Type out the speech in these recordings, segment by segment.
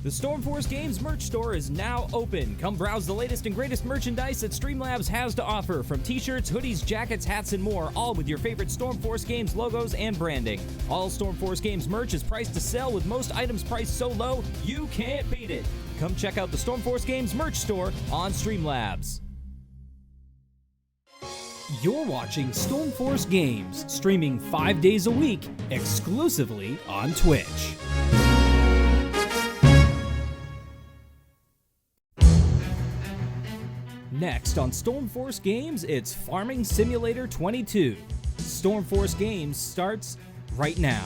The Stormforce Games merch store is now open. Come browse the latest and greatest merchandise that Streamlabs has to offer, from t-shirts, hoodies, jackets, hats, and more, all with your favorite Stormforce Games logos and branding. All Stormforce Games merch is priced to sell, with most items priced so low, you can't beat it. Come check out the Stormforce Games merch store on Streamlabs. You're watching Stormforce Games, streaming 5 days a week, exclusively on Twitch. Next on Stormforce Games, it's Farming Simulator 22. Stormforce Games starts right now.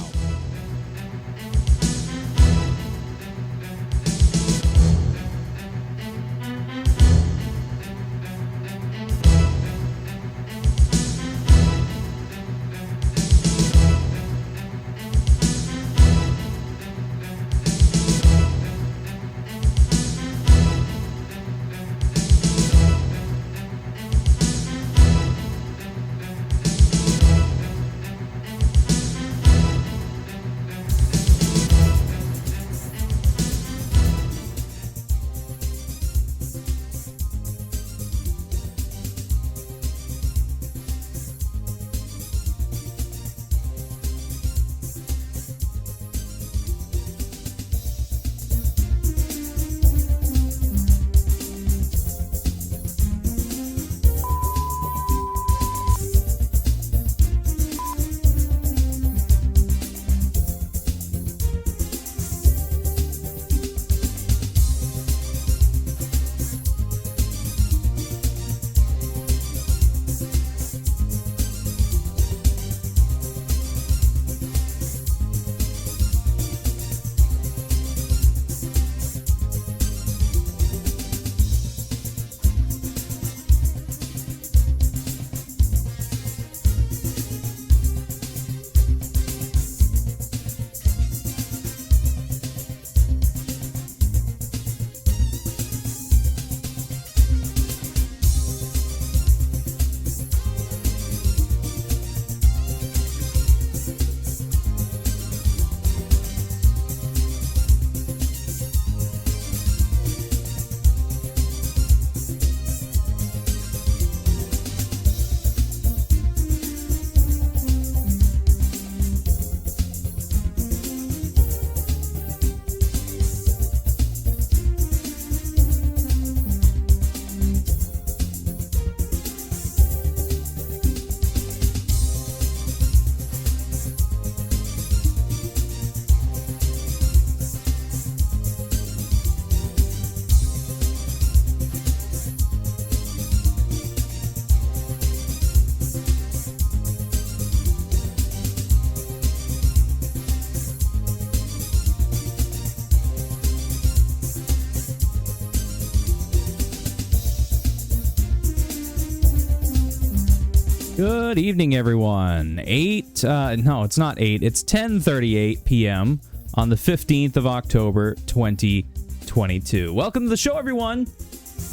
Good evening, everyone. No, it's not 8. It's 10:38 p.m. on the 15th of October, 2022. Welcome to the show, everyone.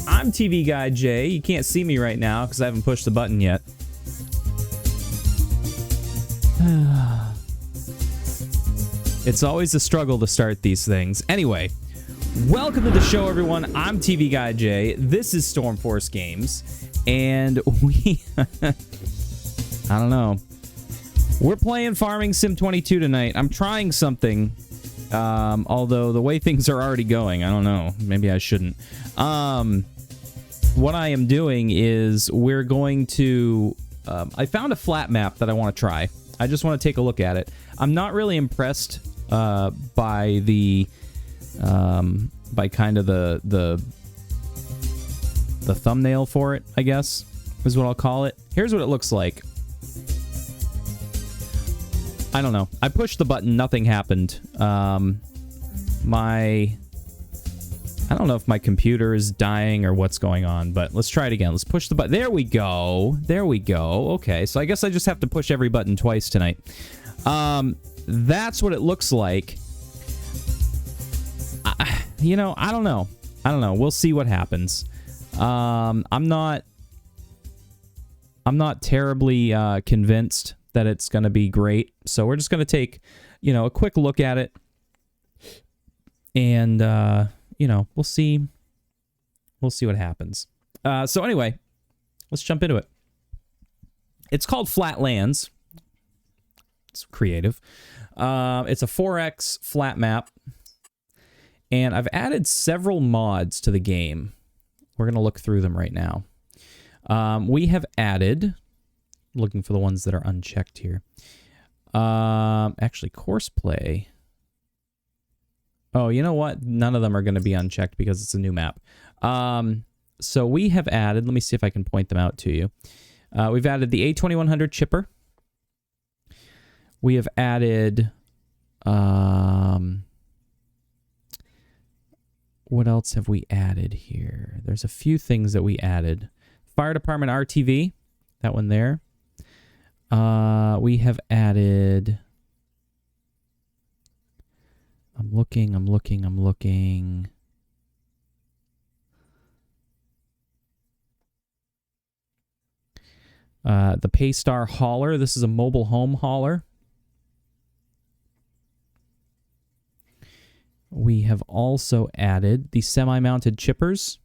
I'm TV Guy Jay. You can't see me right now because I haven't pushed the button yet. It's always a struggle to start these things. Anyway, welcome to the show, everyone. I'm TV Guy Jay. This is Stormforce Games, and we... I don't know. We're playing Farming Sim 22 tonight. I'm trying something, although the way things are already going, I don't know. Maybe I shouldn't. What I am doing is we're going to... I found a flat map that I want to try. I just want to take a look at it. I'm not really impressed by the... by kind of the thumbnail for it, I guess, is what I'll call it. Here's what it looks like. I don't know. I pushed the button, nothing happened. I don't know if my computer is dying or what's going on, but let's try it again. Let's push the button. There we go. There we go. Okay, so I guess I just have to push every button twice tonight. That's what it looks like. I don't know. We'll see what happens. I'm not terribly convinced that it's going to be great. So we're just going to take, a quick look at it And, you know, we'll see. We'll see what happens. So anyway, let's jump into it. It's called Flatlands. It's creative. It's a 4X flat map. And I've added several mods to the game. We're going to look through them right now. We have added, looking for the ones that are unchecked here. Actually, course play. Oh, you know what? None of them are going to be unchecked because it's a new map. So we have added, let me see if I can point them out to you. We've added the A2100 chipper. We have added, what else have we added here? There's a few things that we added. Fire department RTV, that one there. We have added, I'm looking. The Paystar hauler. This is a mobile home hauler. We have also added the semi-mounted chippers.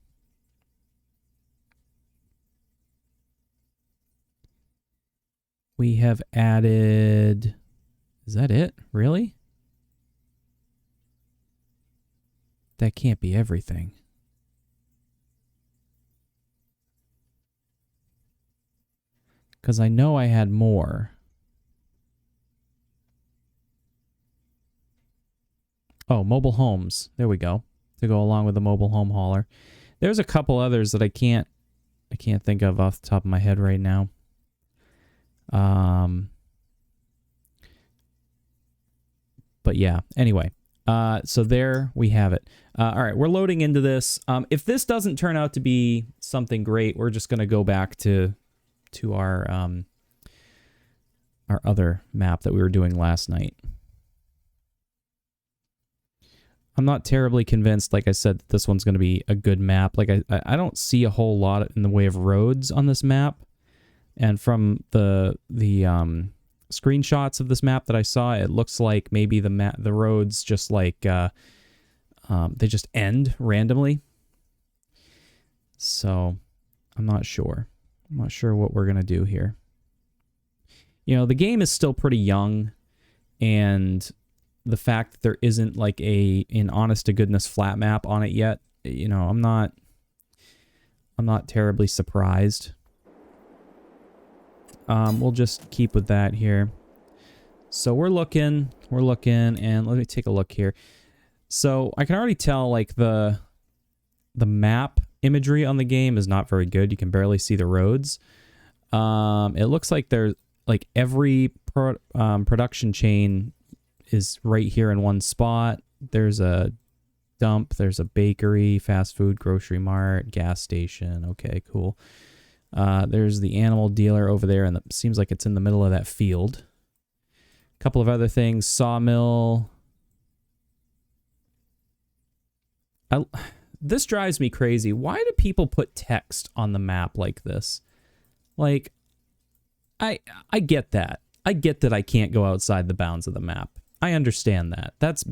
We have added... Is that it? Really? That can't be everything. Because I know I had more. Oh, mobile homes. There we go. To go along with the mobile home hauler. There's a couple others that I can't think of off the top of my head right now. But yeah, anyway. So there we have it. All right, we're loading into this. If this doesn't turn out to be something great, we're just going to go back to our other map that we were doing last night. I'm not terribly convinced, like I said, that this one's going to be a good map. Like I don't see a whole lot in the way of roads on this map. And from the screenshots of this map that I saw, it looks like maybe the roads just like they just end randomly. So I'm not sure. I'm not sure what we're gonna do here. You know, the game is still pretty young, and the fact that there isn't like an honest to goodness flat map on it yet, you know, I'm not terribly surprised. We'll just keep with that here. So we're looking, and let me take a look here. So I can already tell, like, the map imagery on the game is not very good. You can barely see the roads. It looks like there's, like, every production chain is right here in one spot. There's a dump, there's a bakery, fast food, grocery mart, gas station. Okay, cool. There's the animal dealer over there, and it seems like it's in the middle of that field. A couple of other things. Sawmill. This drives me crazy. Why do people put text on the map like this? Like, I get that. I get that I can't go outside the bounds of the map. I understand that. That's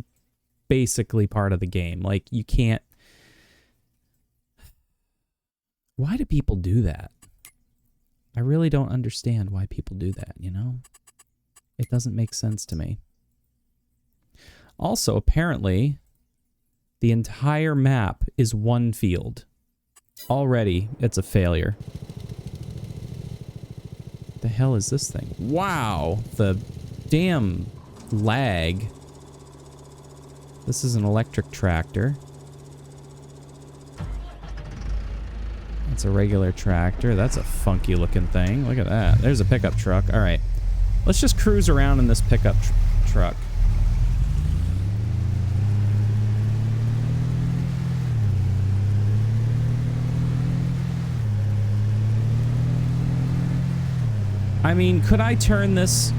basically part of the game. Like, you can't... Why do people do that? I really don't understand why people do that, you know? It doesn't make sense to me. Also, apparently, the entire map is one field. Already, it's a failure. What the hell is this thing? Wow! The damn lag. This is an electric tractor. It's a regular tractor. That's a funky looking thing. Look at that. There's a pickup truck. All right. Let's just cruise around in this pickup truck. I mean, could I turn this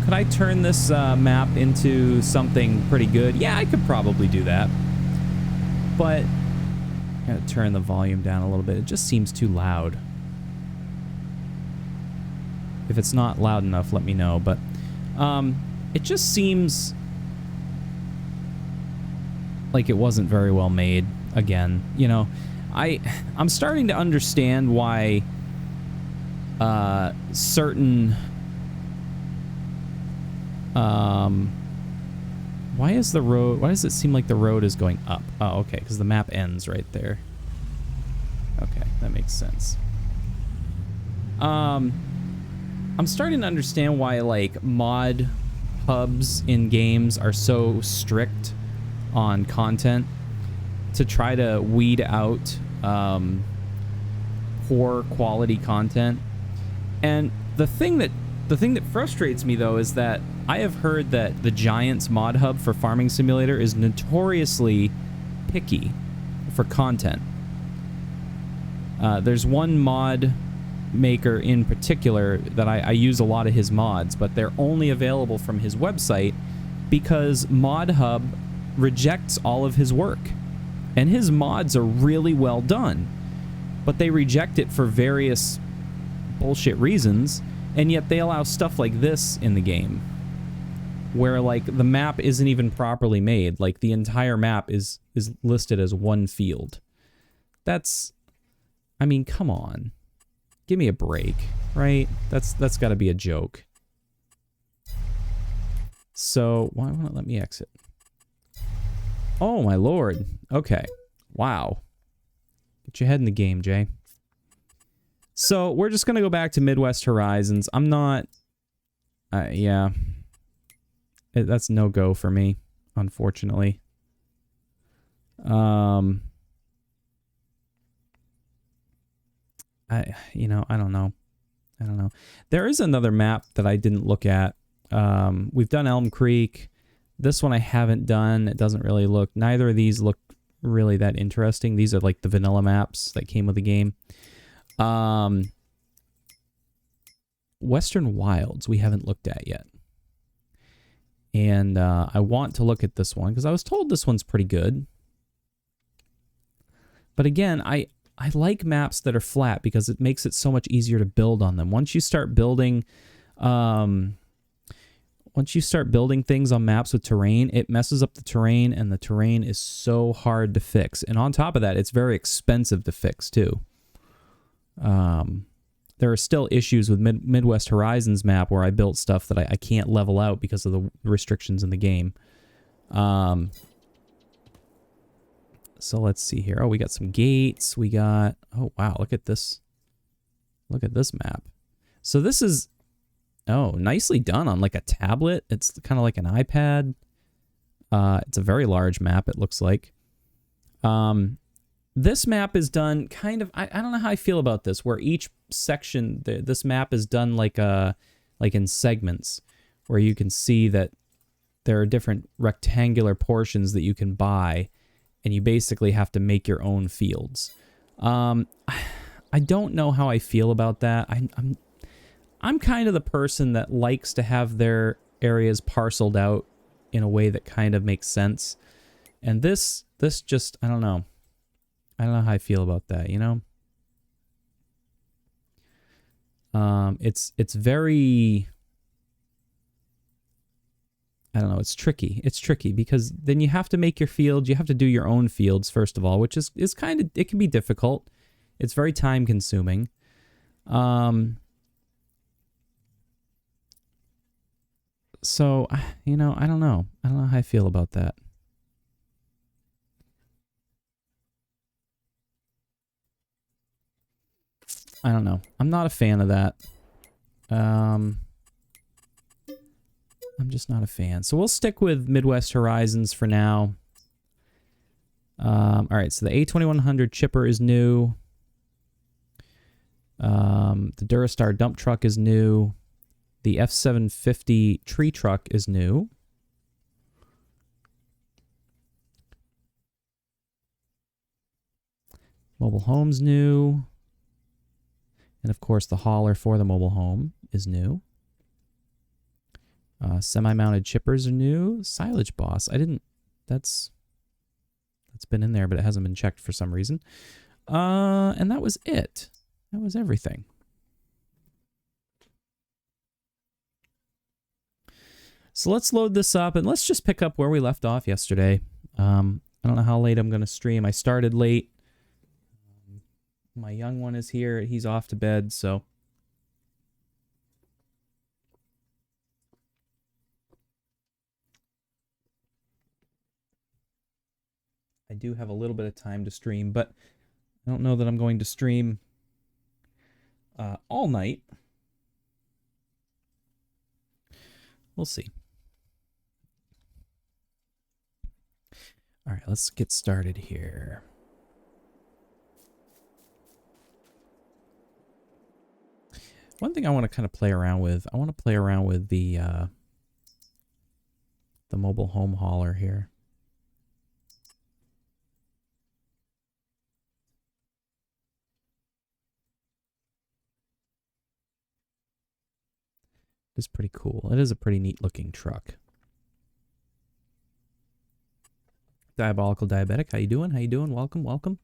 map into something pretty good? Yeah, I could probably do that. But I gotta turn the volume down a little bit. It just seems too loud. If it's not loud enough, let me know. But it just seems... like it wasn't very well made. Again, you know, I'm starting to understand why certain why does it seem like the road is going up? Oh, okay, because the map ends right there. Okay, that makes sense. I'm starting to understand why, like, mod hubs in games are so strict on content to try to weed out poor quality content. And the thing that frustrates me, though, is that I have heard that the Giants mod hub for Farming Simulator is notoriously picky for content. There's one mod maker in particular that I use a lot of his mods, but they're only available from his website because Mod Hub rejects all of his work. And his mods are really well done, but they reject it for various bullshit reasons, and yet they allow stuff like this in the game where, like, the map isn't even properly made. Like, the entire map is listed as one field. That's, I mean, come on. Give me a break, right? That's got to be a joke. So, why won't it let me exit? Oh, my lord. Okay. Wow. Get your head in the game, Jay. So, we're just going to go back to Midwest Horizons. I'm not... yeah. That's no-go for me, unfortunately. I don't know. There is another map that I didn't look at. We've done Elm Creek. This one I haven't done. It doesn't really look... Neither of these look really that interesting. These are like the vanilla maps that came with the game. Western Wilds we haven't looked at yet. And I want to look at this one because I was told this one's pretty good. But again, I like maps that are flat because it makes it so much easier to build on them. Once you start building things on maps with terrain, it messes up the terrain, and the terrain is so hard to fix. And on top of that, it's very expensive to fix too. There are still issues with Midwest Horizons map where I built stuff that I can't level out because of the restrictions in the game. So let's see here. Oh, we got some gates. We got... Oh, wow. Look at this. Look at this map. So this is... Oh, nicely done on like a tablet. It's kind of like an iPad. It's a very large map, it looks like. This map is done kind of... I don't know how I feel about this, where each section... This map is done like in segments, where you can see that there are different rectangular portions that you can buy, and you basically have to make your own fields. I don't know how I feel about that. I'm kind of the person that likes to have their areas parceled out in a way that kind of makes sense. And this just, I don't know. I don't know how I feel about that, you know? It's very... I don't know, it's tricky. It's tricky because then you have to make your fields. You have to do your own fields, first of all, which is kind of... It can be difficult. It's very time-consuming. So, you know, I don't know. I don't know how I feel about that. I don't know. I'm not a fan of that. I'm just not a fan. So we'll stick with Midwest Horizons for now. All right, so the A2100 chipper is new. The Durastar dump truck is new. The F750 tree truck is new. Mobile home's new. And of course, the hauler for the mobile home is new. Semi-mounted chippers are new. Silage boss. That's been in there, but it hasn't been checked for some reason. And that was it. That was everything. So let's load this up and let's just pick up where we left off yesterday. I don't know how late I'm going to stream. I started late. My young one is here. He's off to bed, so... I do have a little bit of time to stream, but I don't know that I'm going to stream all night. We'll see. All right, let's get started here. One thing I want to kind of play around with, I want to play around with the mobile home hauler here. It's pretty cool. It is a pretty neat looking truck. Diabolical Diabetic, how you doing? How you doing? Welcome, welcome.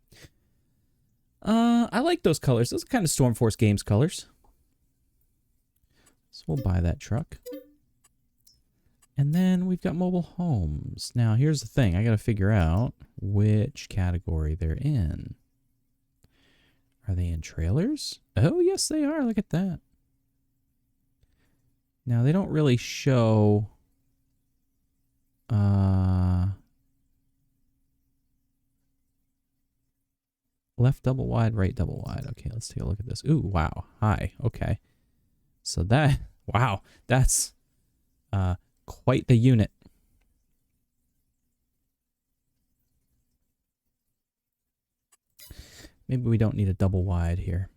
I like those colors. Those are kind of Stormforce Games colors. So we'll buy that truck. And then we've got mobile homes. Now, here's the thing. I got to figure out which category they're in. Are they in trailers? Oh, yes, they are. Look at that. Now, they don't really show... left double wide, right double wide. Okay, let's take a look at this. Ooh, wow. Hi. Okay. So that... Wow. That's quite the unit. Maybe we don't need a double wide here.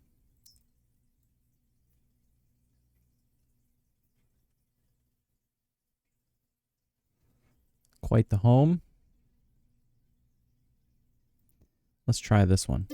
Quite the home. Let's try this one.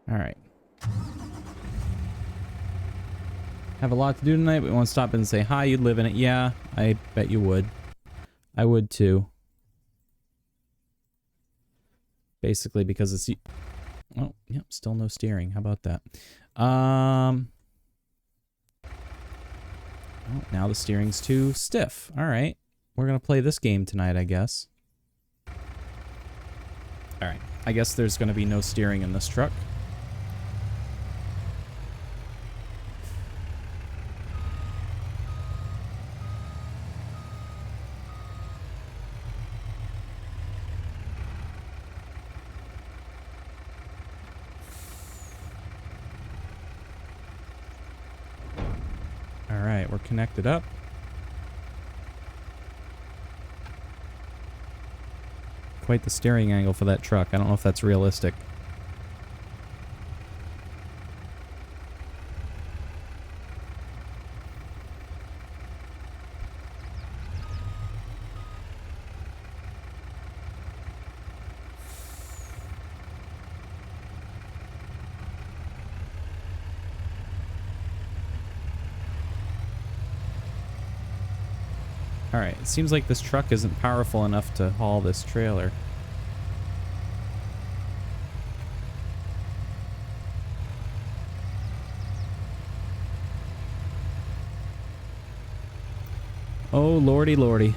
All right. Have a lot to do tonight. We want to stop in and say hi. You'd live in it. Yeah, I bet you would. I would too. Basically because it's... Oh, yep, still no steering. How about that? Oh, now the steering's too stiff. All right. We're going to play this game tonight, I guess. All right. I guess there's going to be no steering in this truck. We're connected up. Quite the steering angle for that truck. I don't know if that's realistic. Alright, it seems like this truck isn't powerful enough to haul this trailer. Oh, lordy, lordy.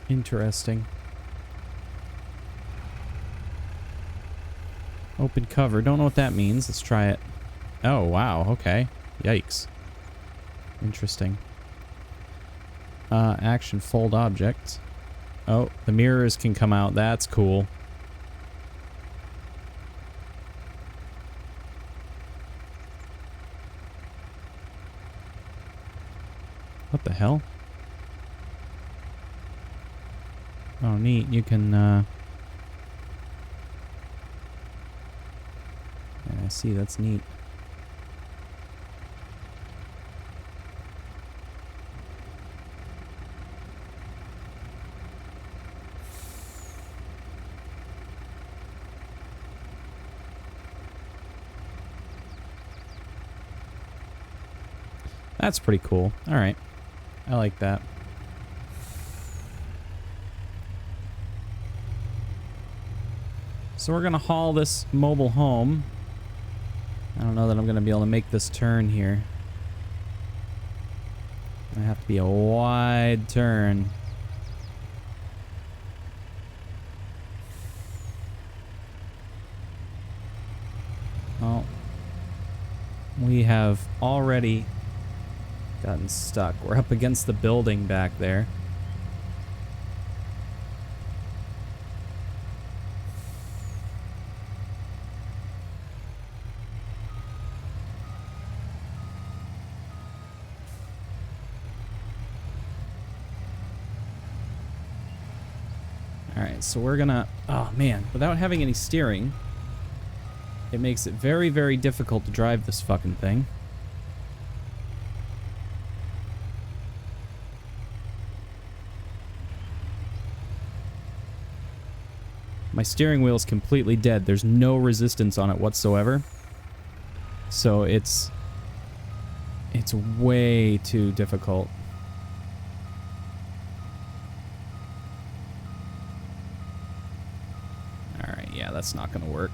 Interesting. Open cover. Don't know what that means. Let's try it. Oh, wow. Okay. Yikes. Interesting. Action fold object. Oh, the mirrors can come out. That's cool. What the hell? Oh, neat. You can, AC. That's neat. That's pretty cool. All right. I like that. So we're going to haul this mobile home. I don't know that I'm going to be able to make this turn here. It's going to have to be a wide turn. Well, we have already gotten stuck. We're up against the building back there. Alright, so we're gonna... Oh, man. Without having any steering, it makes it very, very difficult to drive this fucking thing. My steering wheel is completely dead. There's no resistance on it whatsoever. So it's way too difficult. Alright, yeah, that's not gonna work.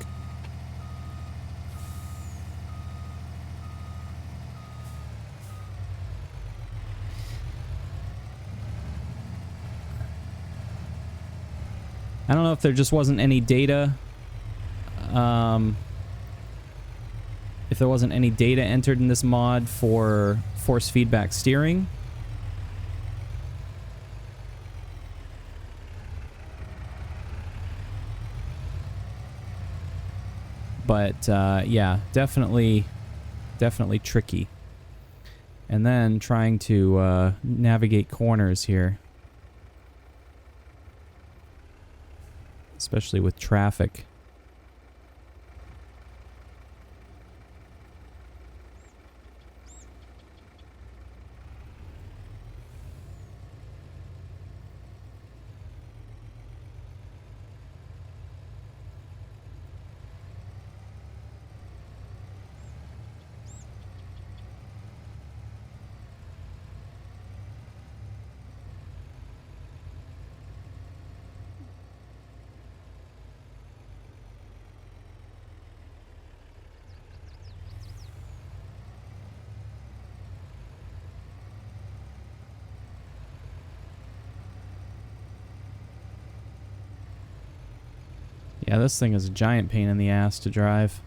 I don't know if there just wasn't any data. If there wasn't any data entered in this mod for force feedback steering. But yeah, definitely tricky. And then trying to navigate corners here. Especially with traffic. Yeah, this thing is a giant pain in the ass to drive.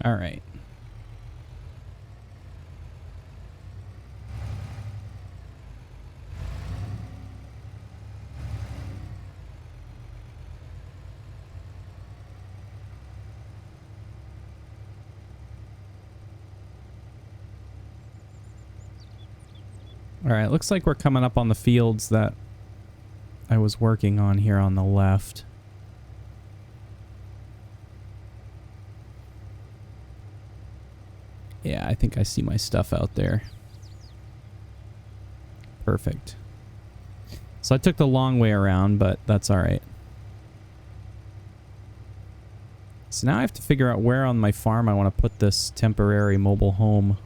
All right. All right, looks like we're coming up on the fields that I was working on here on the left. Yeah, I think I see my stuff out there. Perfect. So I took the long way around, but that's all right. So now I have to figure out where on my farm I want to put this temporary mobile home.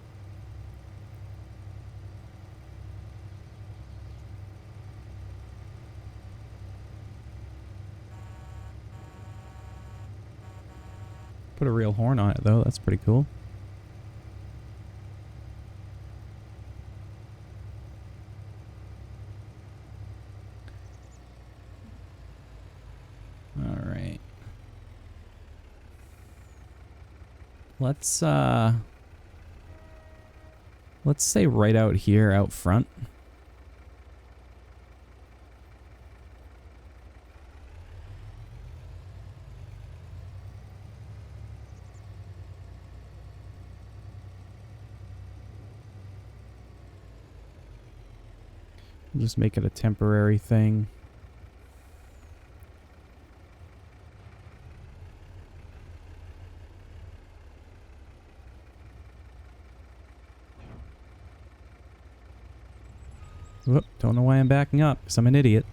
Put a real horn on it, though. That's pretty cool. All right. Let's say right out here, out front. Just make it a temporary thing. Whoop, don't know why I'm backing up, because I'm an idiot.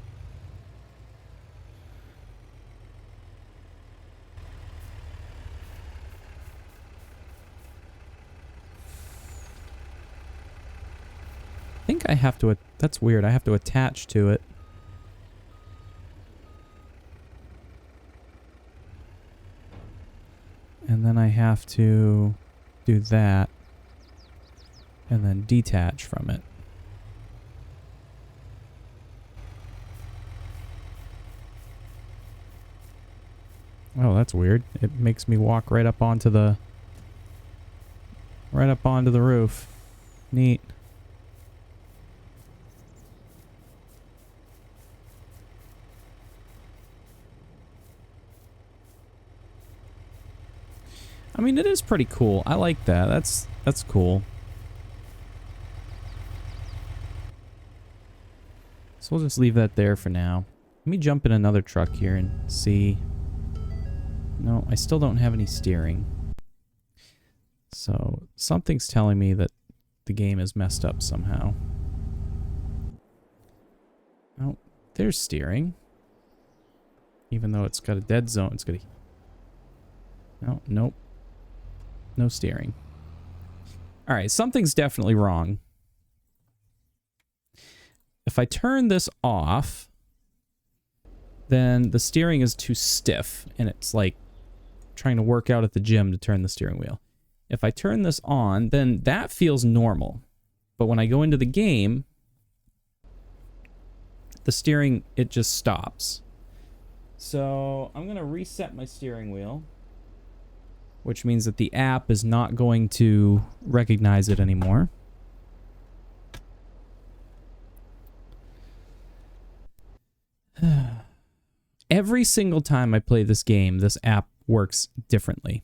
I think I have to... That's weird. I have to attach to it. And then I have to do that. And then detach from it. Oh, that's weird. It makes me walk right up onto the... Right up onto the roof. Neat. I mean, it is pretty cool. I like that. That's cool. So we'll just leave that there for now. Let me jump in another truck here and see. No, I still don't have any steering. So something's telling me that the game is messed up somehow. Oh, there's steering. Even though it's got a dead zone, it's got a... No, nope. No steering. Alright, something's definitely wrong. If I turn this off, then the steering is too stiff, and it's like trying to work out at the gym to turn the steering wheel. If I turn this on, then that feels normal. But when I go into the game, the steering, it just stops. So I'm going to reset my steering wheel, which means that the app is not going to recognize it anymore. Every single time I play this game, this app works differently.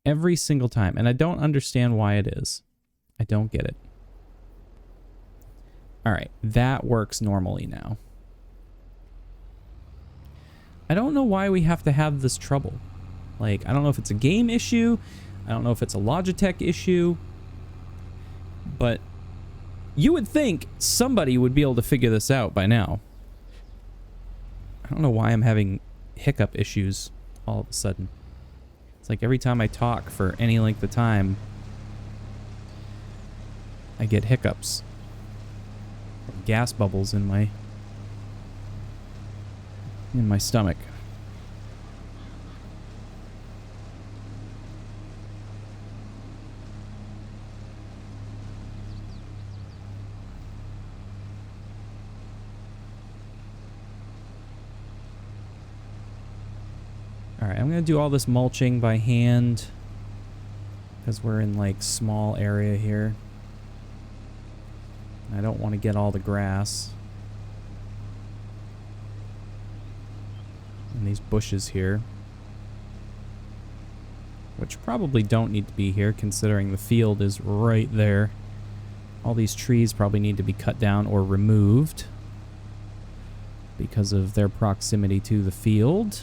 Every single time. And I don't understand why it is. I don't get it. Alright, that works normally now. I don't know why we have to have this trouble. Like, I don't know if it's a game issue. I don't know if it's a Logitech issue. But you would think somebody would be able to figure this out by now. I don't know why I'm having hiccup issues all of a sudden. It's like every time I talk for any length of time, I get hiccups. Gas bubbles in my stomach. Alright, I'm gonna do all this mulching by hand because we're in like small area here. I don't want to get all the grass and these bushes here. which probably don't need to be here considering the field is right there. All these trees probably need to be cut down or removed because of their proximity to the field.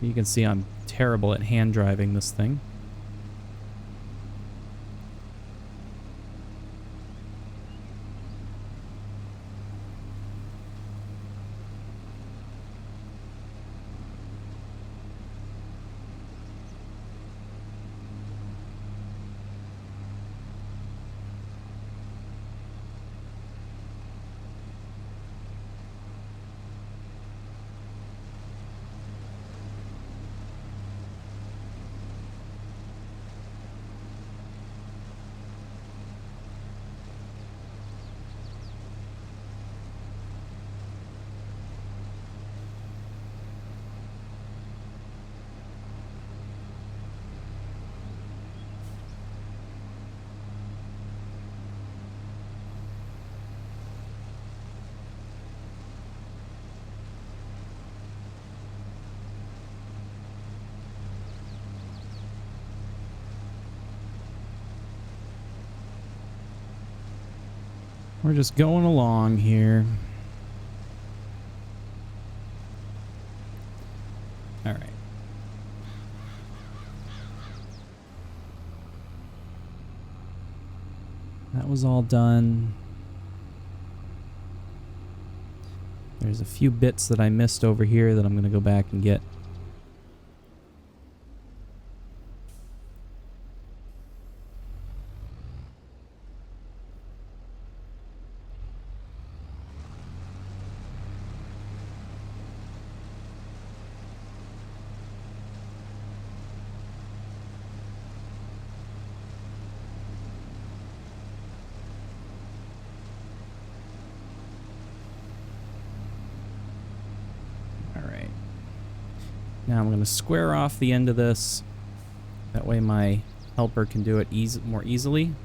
You can see I'm terrible at hand driving this thing. We're just going along here. All right. That was all done. There's a few bits that I missed over here that I'm going to go back and get. Now I'm going to square off the end of this. That way my helper can do it more easily.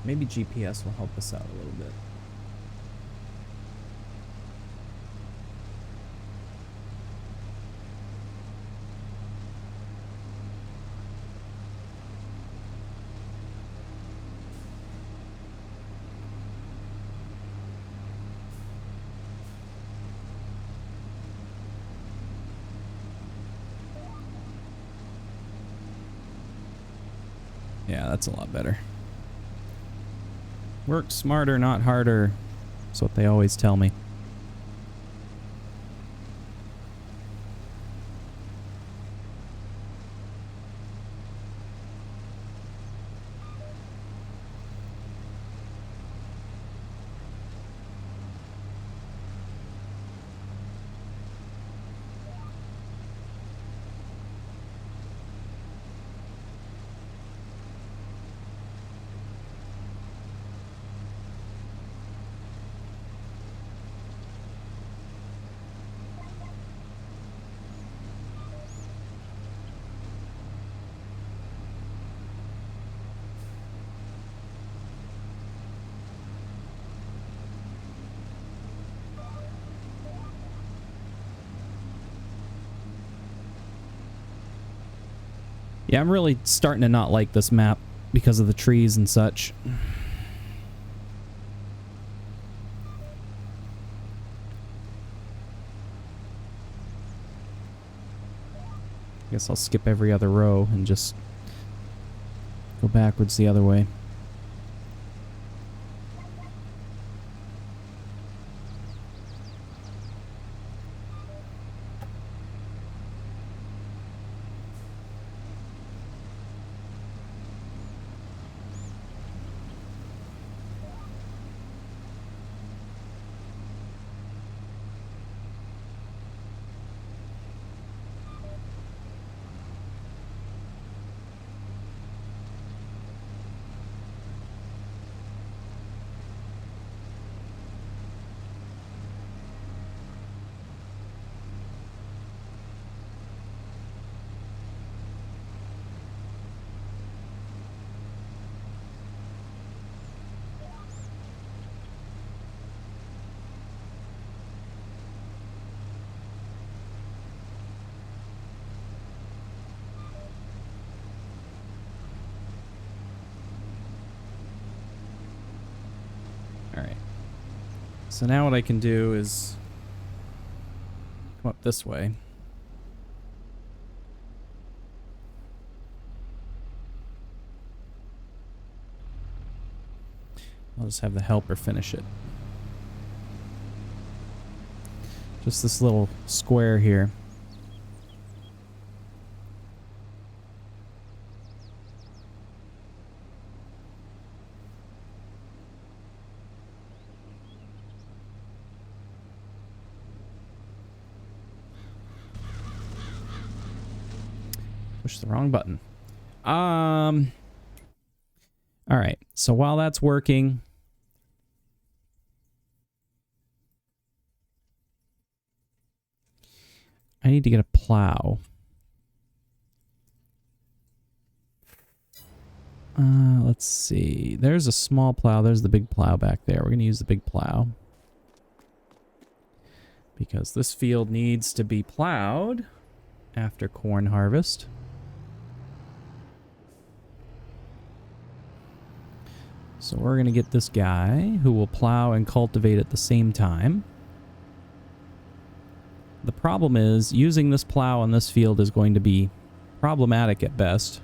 Maybe GPS will help us out a little bit. Yeah, that's a lot better. Work smarter, not harder. That's what they always tell me. Yeah, I'm really starting to not like this map because of the trees and such. Guess I'll skip every other row and just go backwards the other way. So now what I can do is come up this way. I'll just have the helper finish it. Just this little square here. Push the wrong button. All right. So while that's working, I need to get a plow. Let's see. There's a small plow. There's the big plow back there. We're going to use the big plow. Because this field needs to be plowed after corn harvest. So we're going to get this guy who will plow and cultivate at the same time. The problem is using this plow on this field is going to be problematic at best.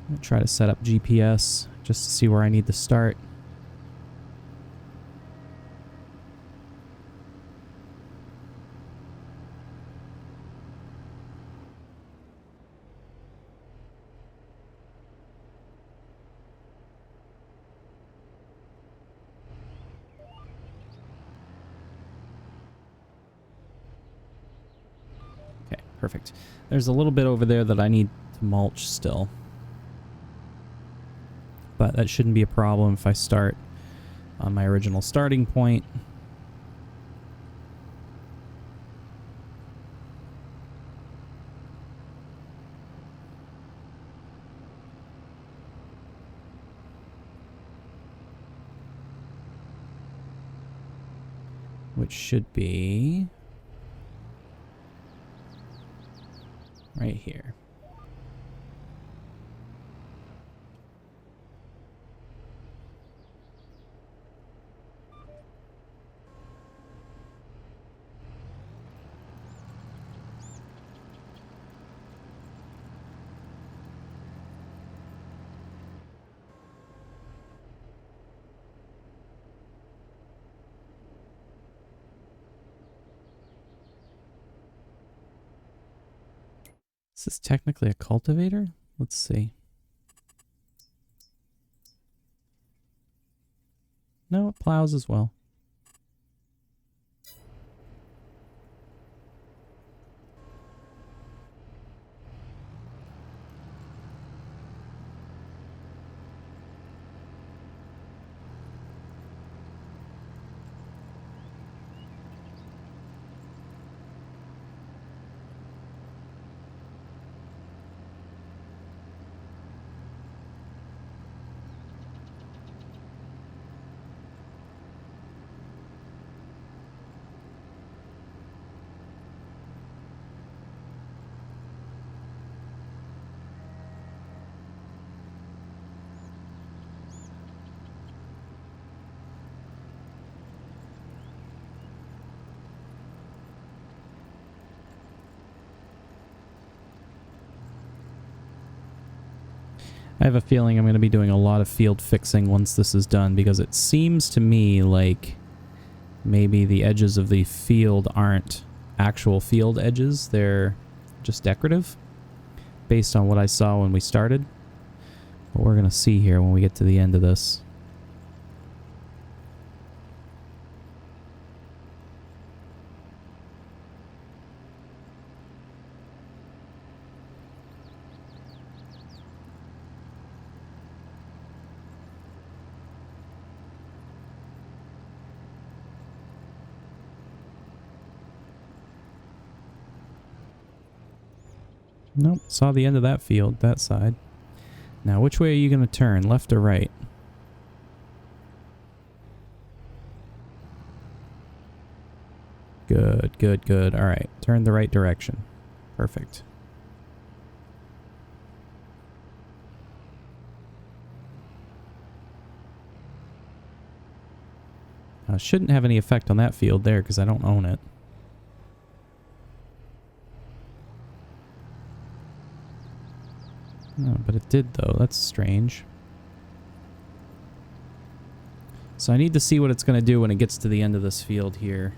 I'm going to try to set up GPS just to see where I need to start. Okay, perfect. There's a little bit over there that I need to mulch still. But that shouldn't be a problem if I start on my original starting point. Which should be right here. Is this technically a cultivator? Let's see. No, it plows as well. I have a feeling I'm going to be doing a lot of field fixing once this is done, because it seems to me like maybe the edges of the field aren't actual field edges. They're just decorative, based on what I saw when we started. But we're going to see here when we get to the end of this. Nope, saw the end of that field, that side. Now, which way are you going to turn, left or right? Good, good, good. All right. Turn the right direction. Perfect. Shouldn't have any effect on that field there because I don't own it. No, but it did though. That's strange. So I need to see what it's going to do when it gets to the end of this field here.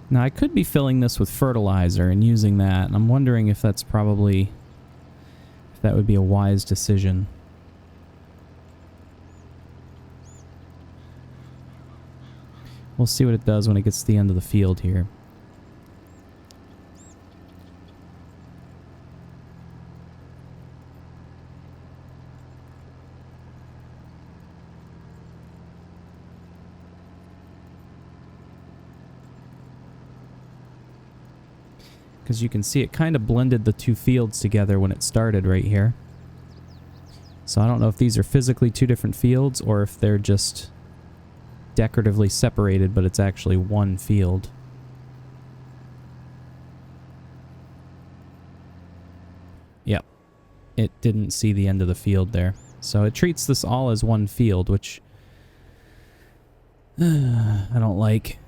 Now, I could be filling this with fertilizer and using that, and I'm wondering if that's probably... if that would be a wise decision. We'll see what it does when it gets to the end of the field here. Because you can see it kind of blended the two fields together when it started right here. So I don't know if these are physically two different fields or if they're just decoratively separated, but it's actually one field. Yep. It didn't see the end of the field there. So it treats this all as one field, which I don't like.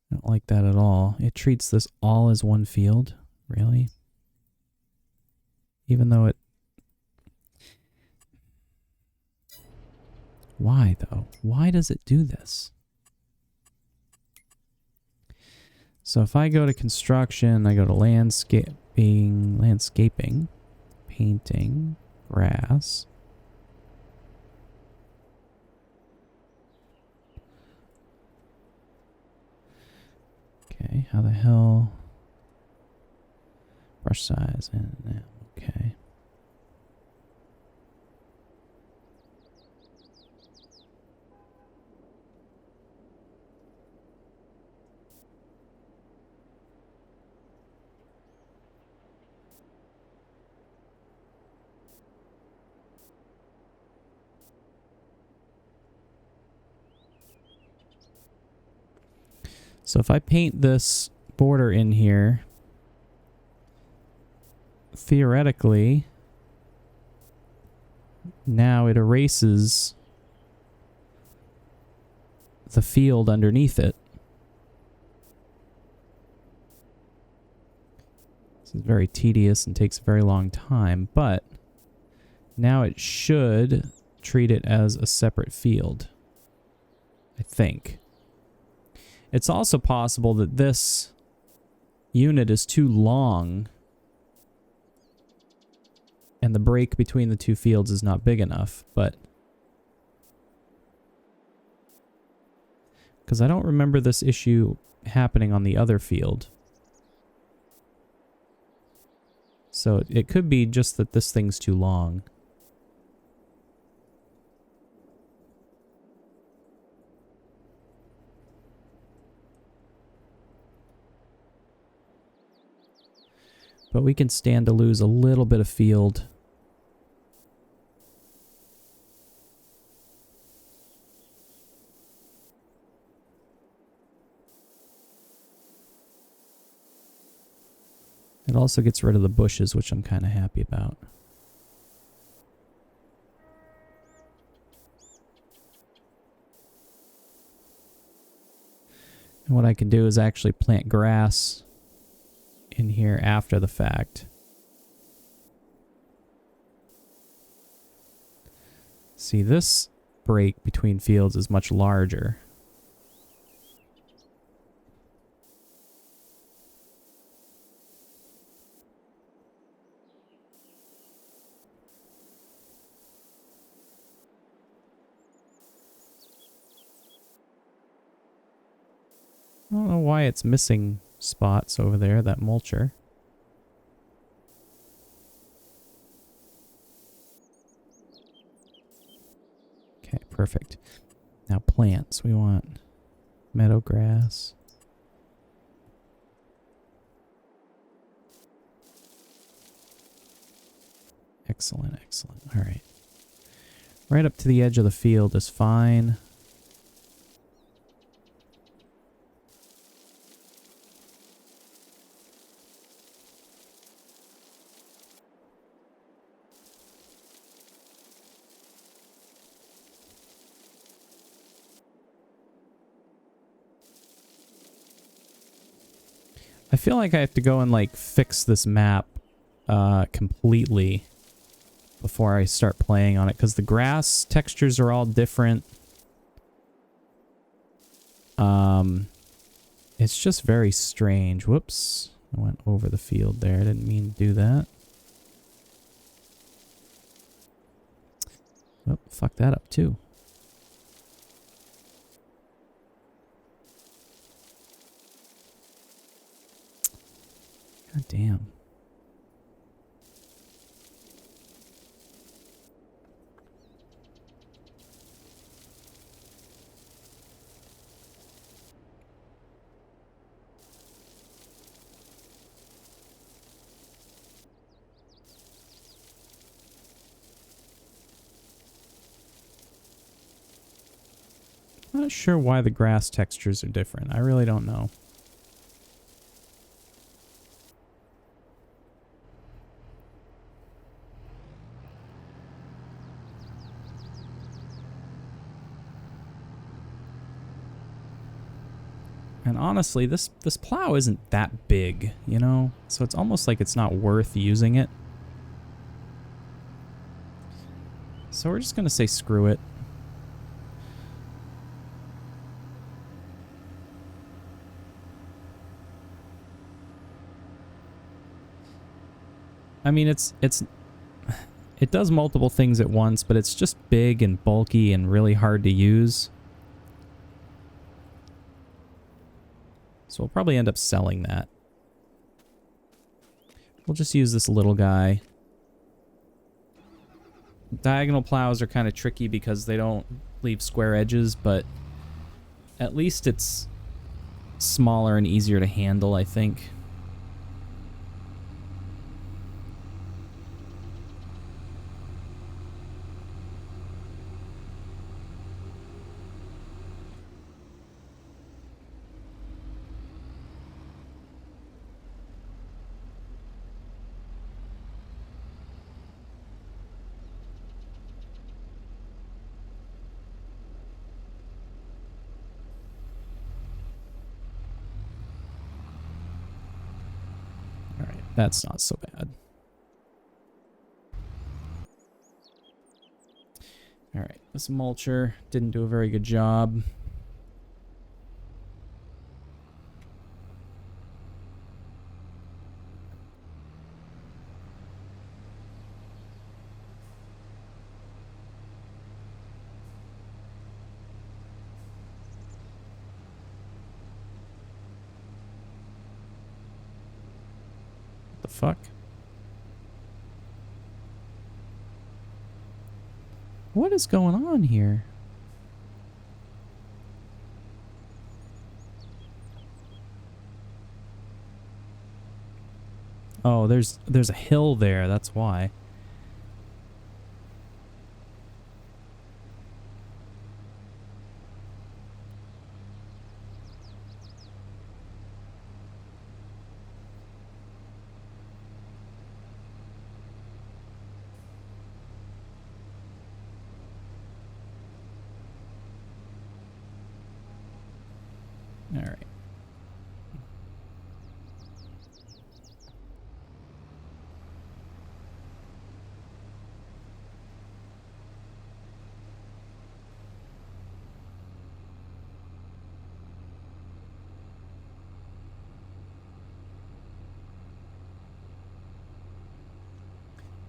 I don't like that at all. It treats this all as one field? Really? Even though it... Why, though? Why does it do this? So if I go to construction, I go to landscaping, painting, grass. Okay, how the hell? Brush size, and okay. So if I paint this border in here, theoretically, now it erases the field underneath it. This is very tedious and takes a very long time, but now it should treat it as a separate field, I think. It's also possible that this unit is too long and the break between the two fields is not big enough, but because I don't remember this issue happening on the other field. So it could be just that this thing's too long. But we can stand to lose a little bit of field. It also gets rid of the bushes, which I'm kind of happy about. And what I can do is actually plant grass in here after the fact. See, this break between fields is much larger. I don't know why it's missing spots over there, that mulcher. Okay, perfect. Now plants. We want meadow grass. Excellent, excellent. All right. Right up to the edge of the field is fine. I feel like I have to go and like fix this map completely before I start playing on it, because the grass textures are all different. It's just very strange. Whoops. I went over the field there. I didn't mean to do that. Oh, fuck that up too. God damn. I'm not sure why the grass textures are different. I really don't know. And honestly, this plow isn't that big, you know? So it's almost like it's not worth using it. So we're just gonna say screw it. I mean, it does multiple things at once, but it's just big and bulky and really hard to use. So we'll probably end up selling that. We'll just use this little guy. Diagonal plows are kind of tricky because they don't leave square edges, but at least it's smaller and easier to handle, I think. That's not so bad. Alright, this mulcher didn't do a very good job. The fuck? What is going on here? Oh, there's a hill there, that's why. All right.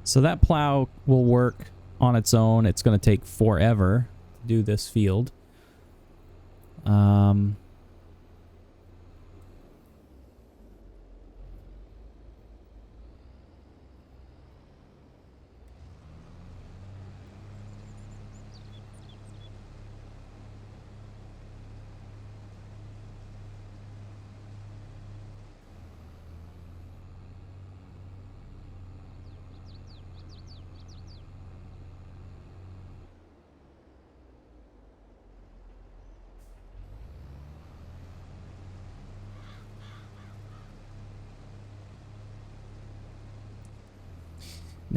So that plow will work on its own. It's going to take forever to do this field.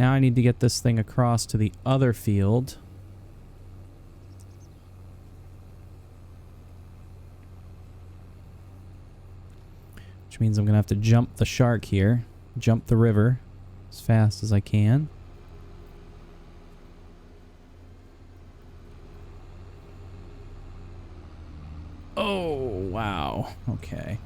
Now I need to get this thing across to the other field. Which means I'm going to have to jump the shark here. Jump the river as fast as I can. Oh, wow. Okay.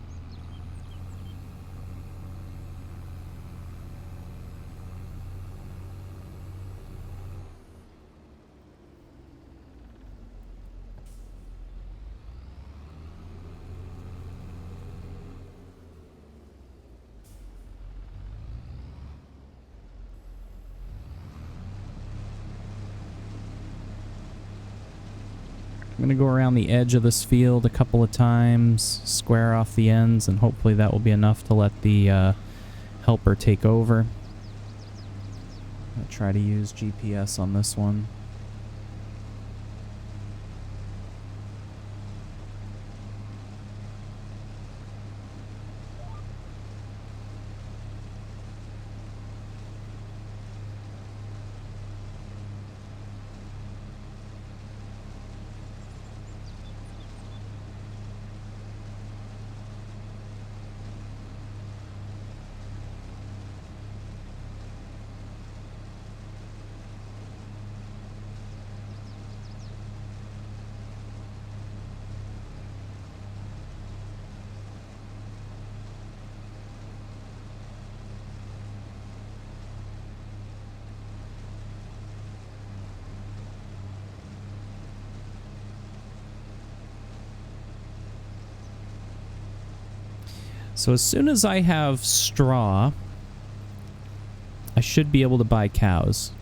I'm going to go around the edge of this field a couple of times, square off the ends, and hopefully that will be enough to let the helper take over. I'll try to use GPS on this one. So as soon as I have straw, I should be able to buy cows.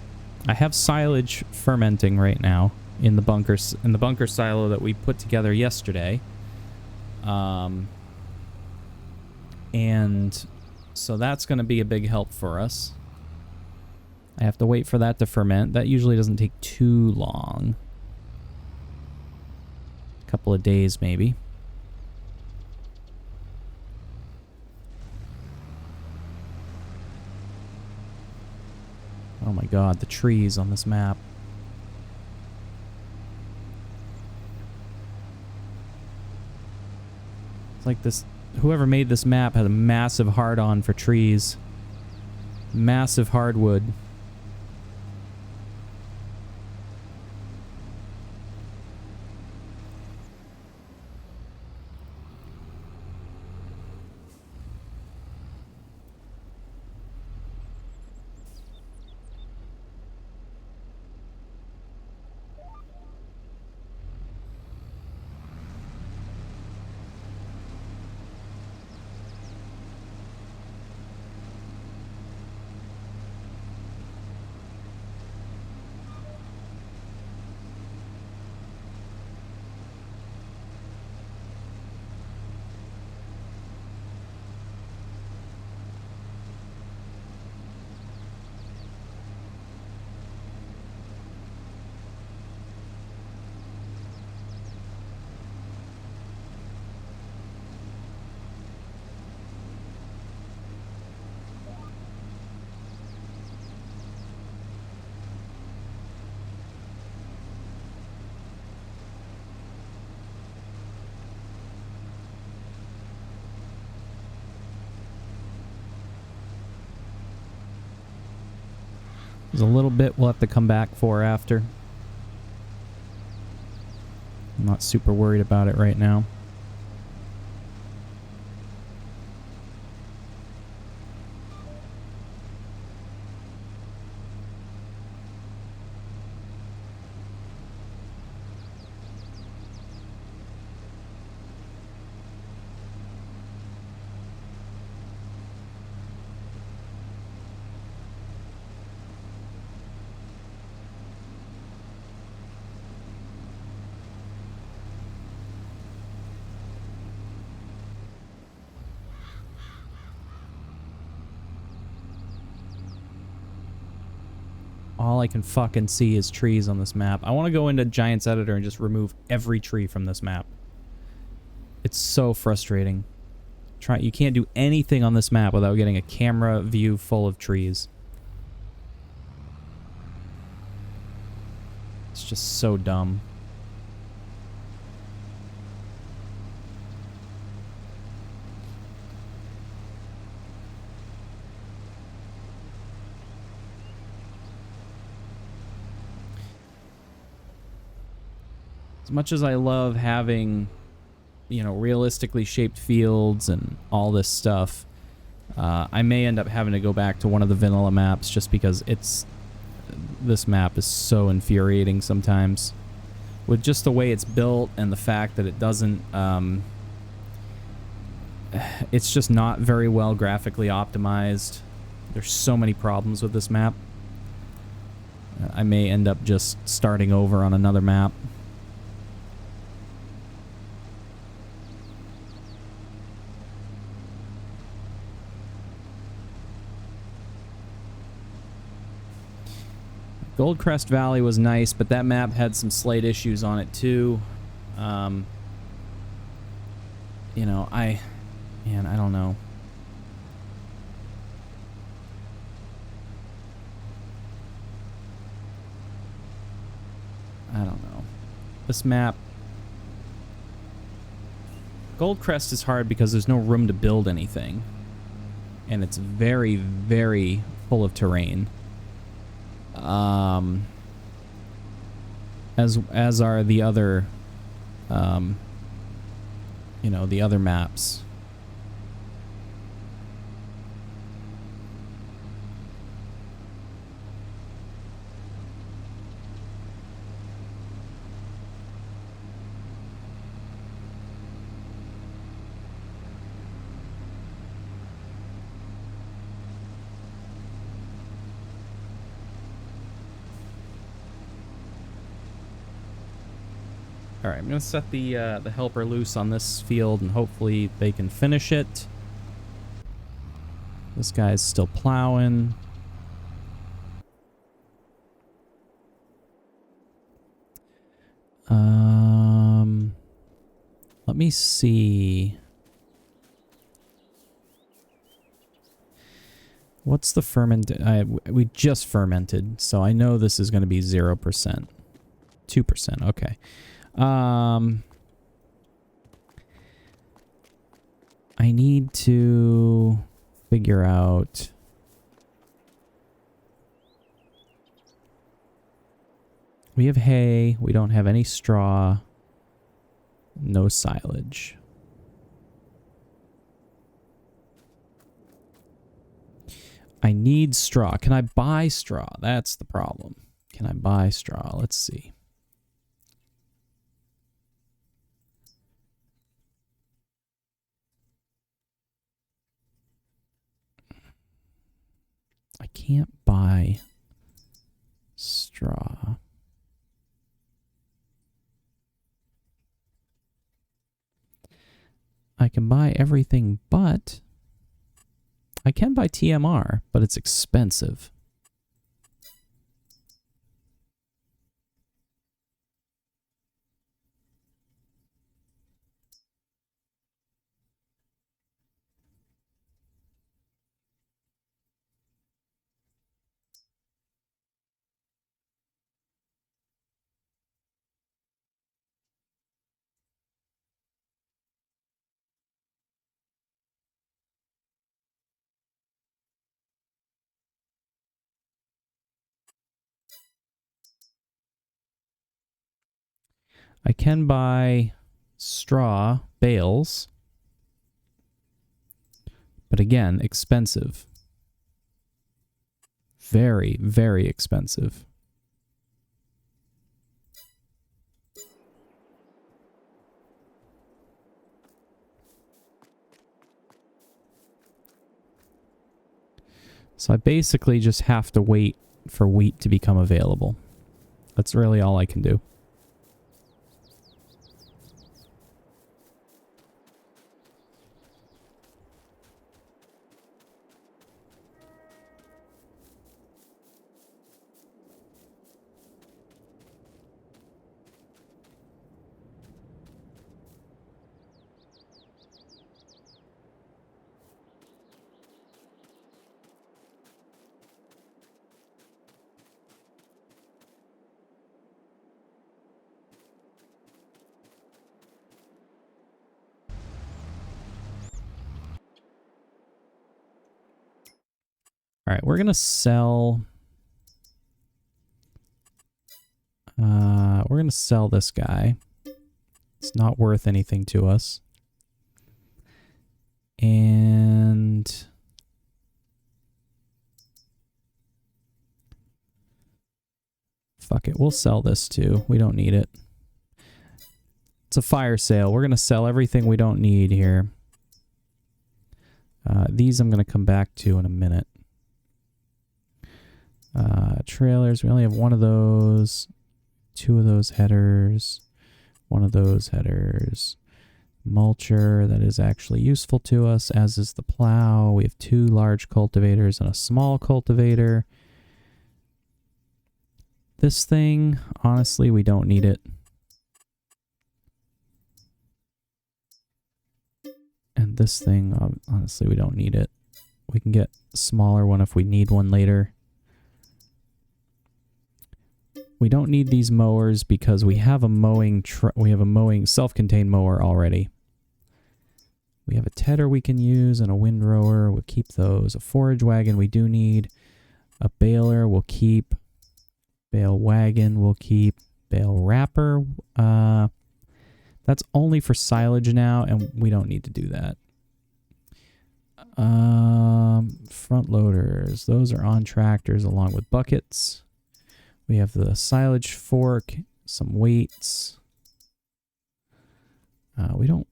I have silage fermenting right now in the bunker silo that we put together yesterday. And so that's going to be a big help for us. I have to wait for that to ferment. That usually doesn't take too long. A couple of days maybe. Oh my god, the trees on this map. It's like this, whoever made this map had a massive hard-on for trees. Massive hardwood. There's a little bit we'll have to come back for after. I'm not super worried about it right now. All I can fucking see is trees on this map. I want to go into Giants Editor and just remove every tree from this map. It's so frustrating. You can't do anything on this map without getting a camera view full of trees. It's just so dumb. As much as I love having, you know, realistically shaped fields and all this stuff, I may end up having to go back to one of the vanilla maps just because this map is so infuriating sometimes. With just the way it's built and the fact that it doesn't, it's just not very well graphically optimized. There's so many problems with this map. I may end up just starting over on another map. Goldcrest Valley was nice, but that map had some slight issues on it too. You know, I don't know. I don't know. This map... Goldcrest is hard because there's no room to build anything. And it's very, very full of terrain. As are the other, you know, the other maps. Alright, I'm going to set the helper loose on this field, and hopefully they can finish it. This guy's still plowing. Let me see. What's the ferment? We just fermented, so I know this is going to be 0%. 2%, okay. I need to figure out... We have hay. We don't have any straw. No silage. I need straw. Can I buy straw? That's the problem. Can I buy straw? Let's see. I can't buy straw. I can buy everything, but I can buy TMR, but it's expensive. I can buy straw bales, but again, expensive. Very, very expensive. So I basically just have to wait for wheat to become available. That's really all I can do. All right, we're gonna sell. We're gonna sell this guy. It's not worth anything to us. And fuck it, we'll sell this too. We don't need it. It's a fire sale. We're gonna sell everything we don't need here. These I'm gonna come back to in a minute. Trailers, we only have one of those, two of those headers, one of those headers. Mulcher, that is actually useful to us, as is the plow. We have two large cultivators and a small cultivator. This thing, honestly, we don't need it. And this thing, honestly, we don't need it. We can get a smaller one if we need one later. We don't need these mowers because we have a mowing self-contained mower already. We have a tedder we can use and a windrower. We'll keep those. A forage wagon we do need. A baler we'll keep. Bale wagon we'll keep. Bale wrapper. That's only for silage now, and we don't need to do that. Front loaders. Those are on tractors along with buckets. We have the silage fork, some weights. We don't...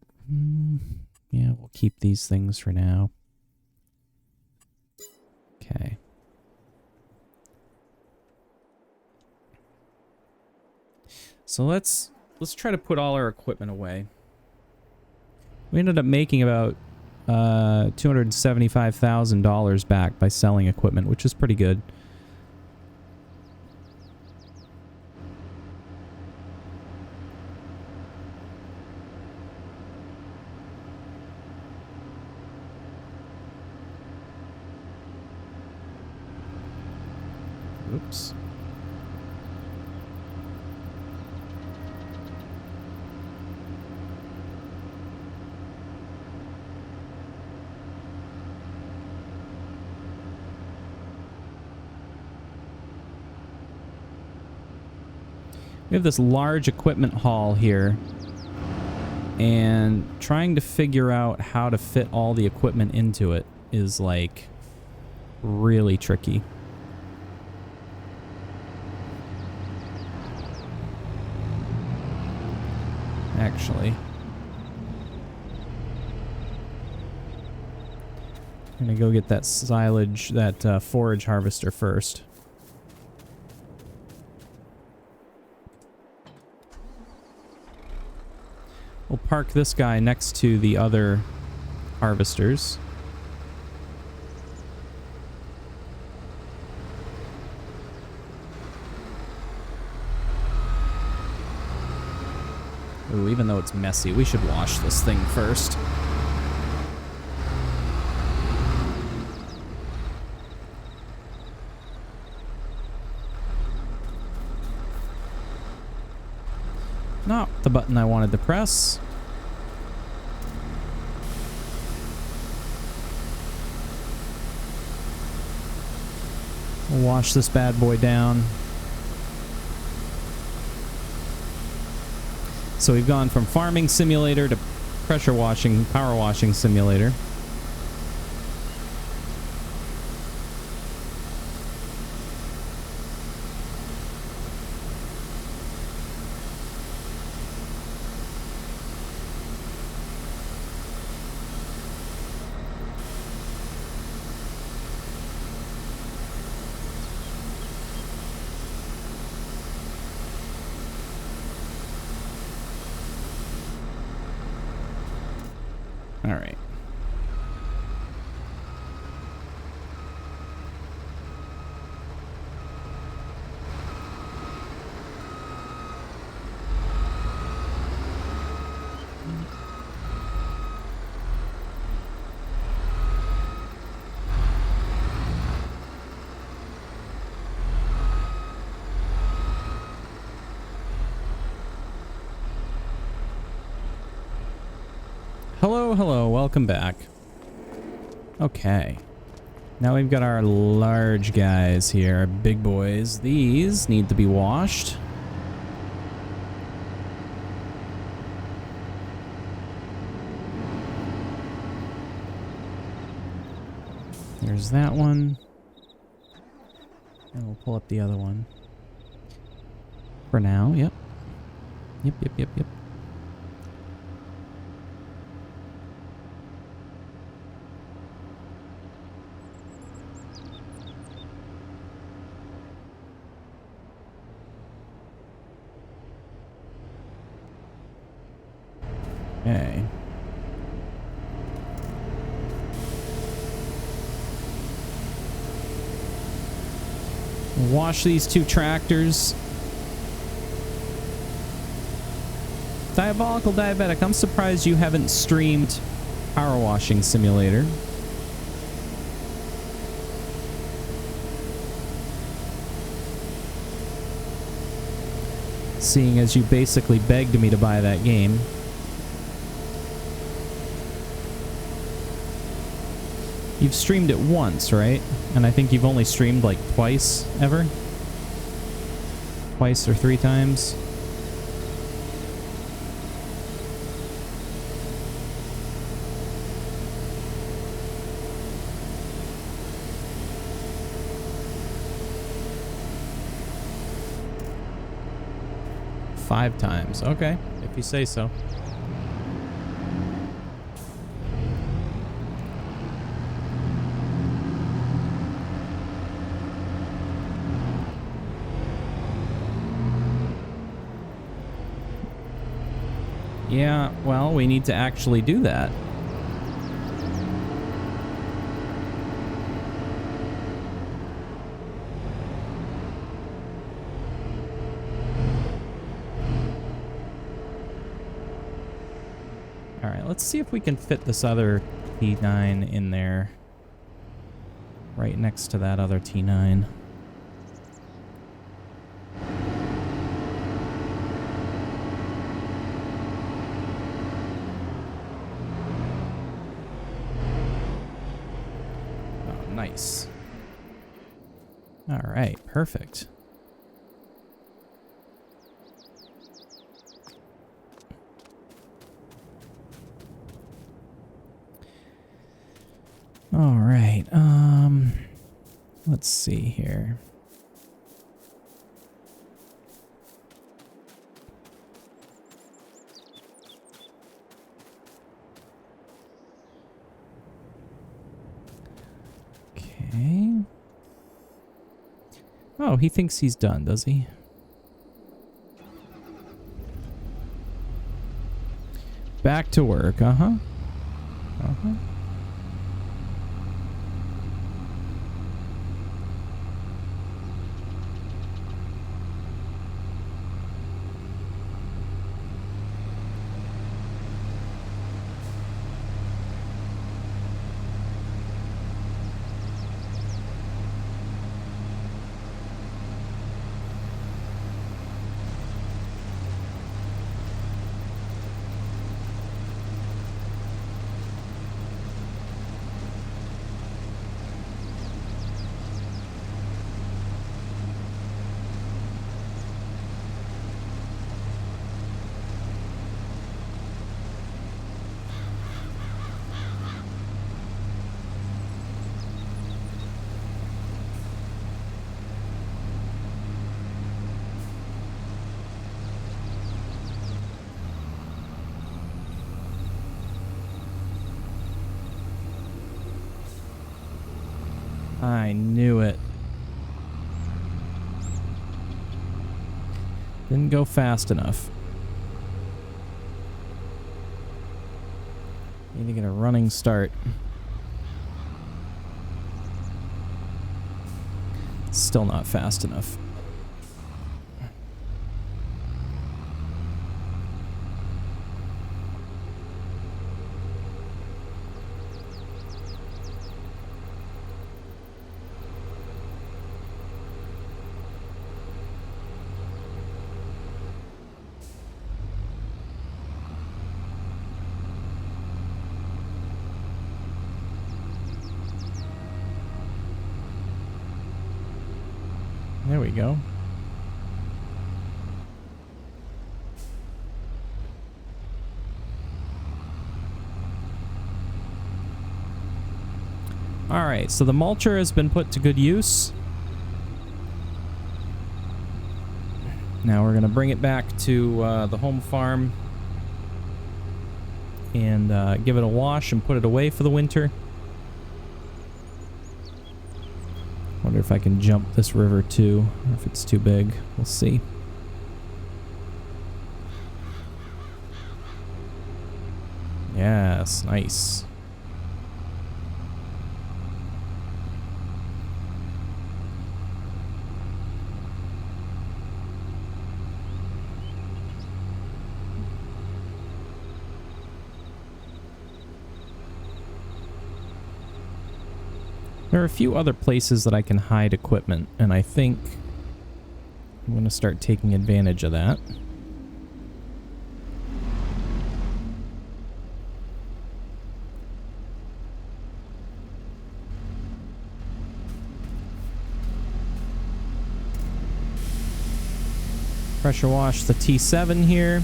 yeah, we'll keep these things for now. Okay. So let's try to put all our equipment away. We ended up making about $275,000 back by selling equipment, which is pretty good. Oops. We have this large equipment haul here, and trying to figure out how to fit all the equipment into it is like really tricky. Actually, I'm gonna go get that silage, that forage harvester first. We'll park this guy next to the other harvesters. Ooh, even though it's messy, we should wash this thing first. Not the button I wanted to press. We'll wash this bad boy down. So we've gone from farming simulator to pressure washing, power washing simulator. All right. Hello, welcome back. Okay. Now we've got our large guys here, our big boys. These need to be washed. There's that one. And we'll pull up the other one. For now, yep. Yep. Okay. Wash these two tractors. Diabolical Diabetic, I'm surprised you haven't streamed Power Washing Simulator. Seeing as you basically begged me to buy that game. You've streamed it once, right? And I think you've only streamed like twice ever? Twice or 3 times? Five times. Okay, if you say so. Yeah, well, we need to actually do that. All right, let's see if we can fit this other T9 in there. Right next to that other T9. Nice. All right, perfect. All right. Let's see here. Okay. Oh, he thinks he's done, does he? Back to work, uh-huh. Uh-huh. I knew it. Didn't go fast enough. Need to get a running start. Still not fast enough. There we go. Alright, so the mulcher has been put to good use. Now we're going to bring it back to the home farm and give it a wash and put it away for the winter. Wonder if I can jump this river too, or if it's too big. We'll see. Yes, nice. There are a few other places that I can hide equipment, and I think I'm going to start taking advantage of that. Pressure wash the T7 here.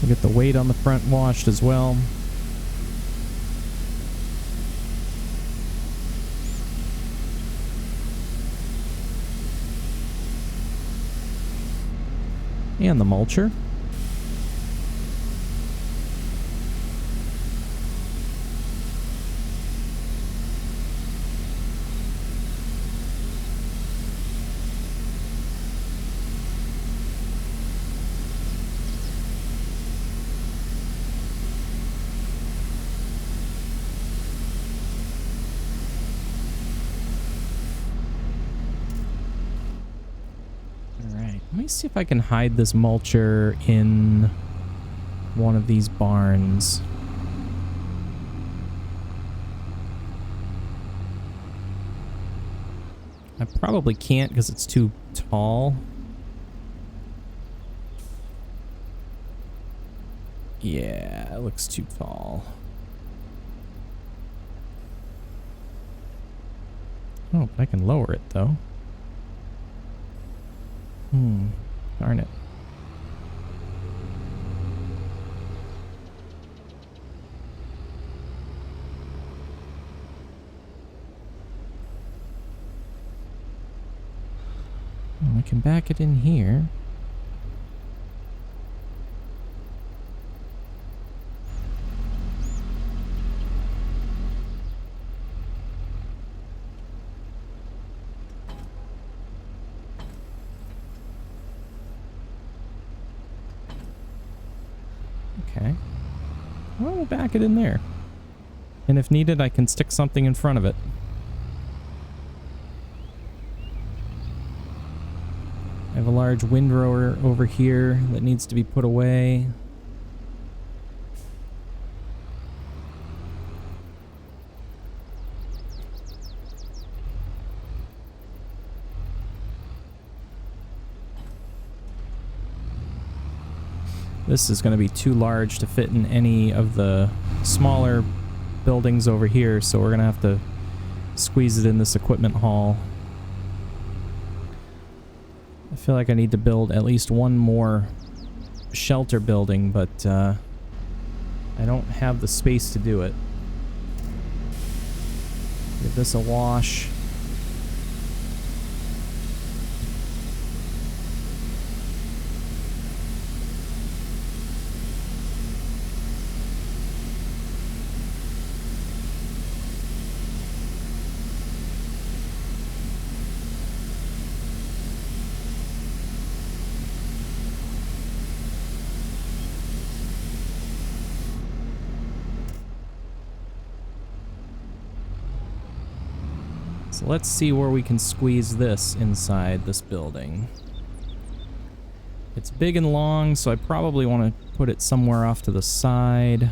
We'll get the weight on the front washed as well. And the mulcher. Let me see if I can hide this mulcher in one of these barns. I probably can't because it's too tall. Yeah, it looks too tall. Oh, I can lower it though. Darn it. Well, I can back it in here. Okay. Well, we'll back it in there. And if needed, I can stick something in front of it. I have a large windrower over here that needs to be put away. This is going to be too large to fit in any of the smaller buildings over here, so we're going to have to squeeze it in this equipment hall. I feel like I need to build at least one more shelter building, but I don't have the space to do it. Give this a wash. So let's see where we can squeeze this inside this building. It's big and long, so I probably want to put it somewhere off to the side.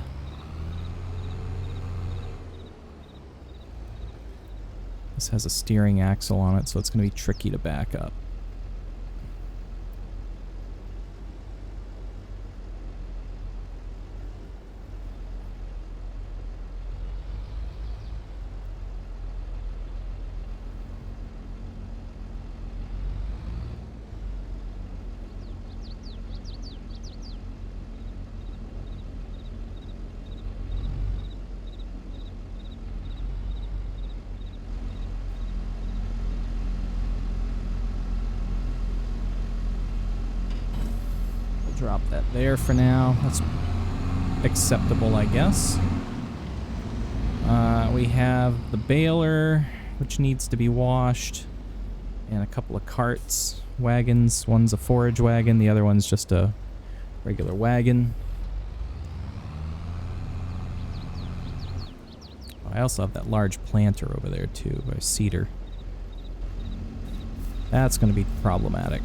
This has a steering axle on it, so it's going to be tricky to back up. Drop that there for now. That's acceptable, I guess. We have the baler, which needs to be washed, and a couple of carts, wagons. One's a forage wagon, the other one's just a regular wagon. I also have that large planter over there too, by cedar. That's going to be problematic.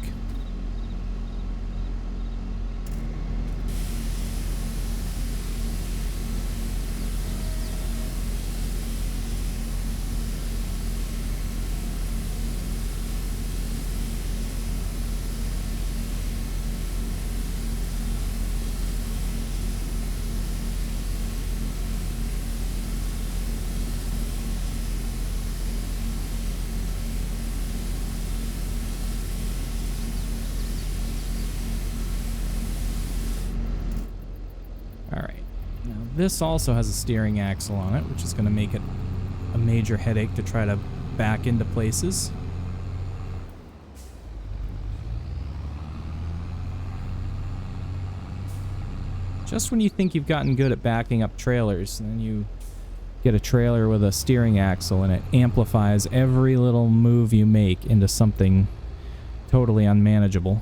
This also has a steering axle on it, which is going to make it a major headache to try to back into places. Just when you think you've gotten good at backing up trailers, and then you get a trailer with a steering axle and it amplifies every little move you make into something totally unmanageable.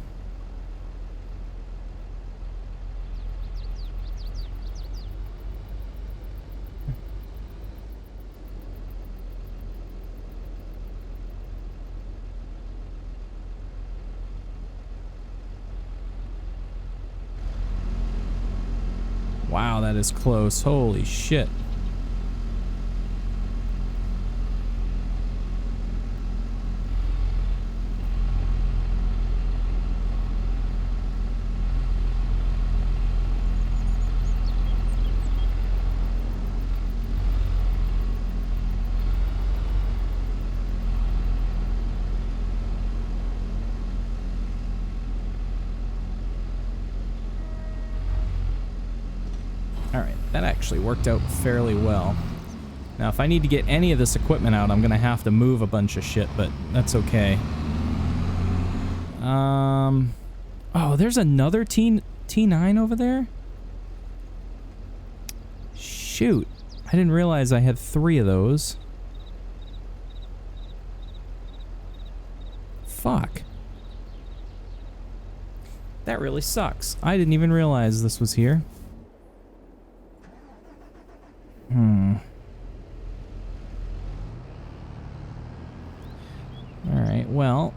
Wow, that is close. Holy shit. That actually worked out fairly well. Now, if I need to get any of this equipment out, I'm going to have to move a bunch of shit, but that's okay. Oh, there's another T9 over there? Shoot. I didn't realize I had 3 of those. Fuck. That really sucks. I didn't even realize this was here. Alright, well.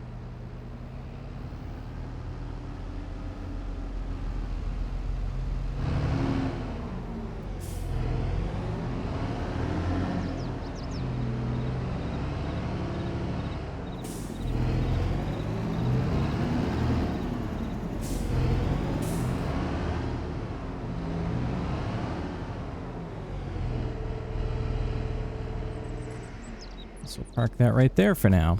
So we'll park that right there for now.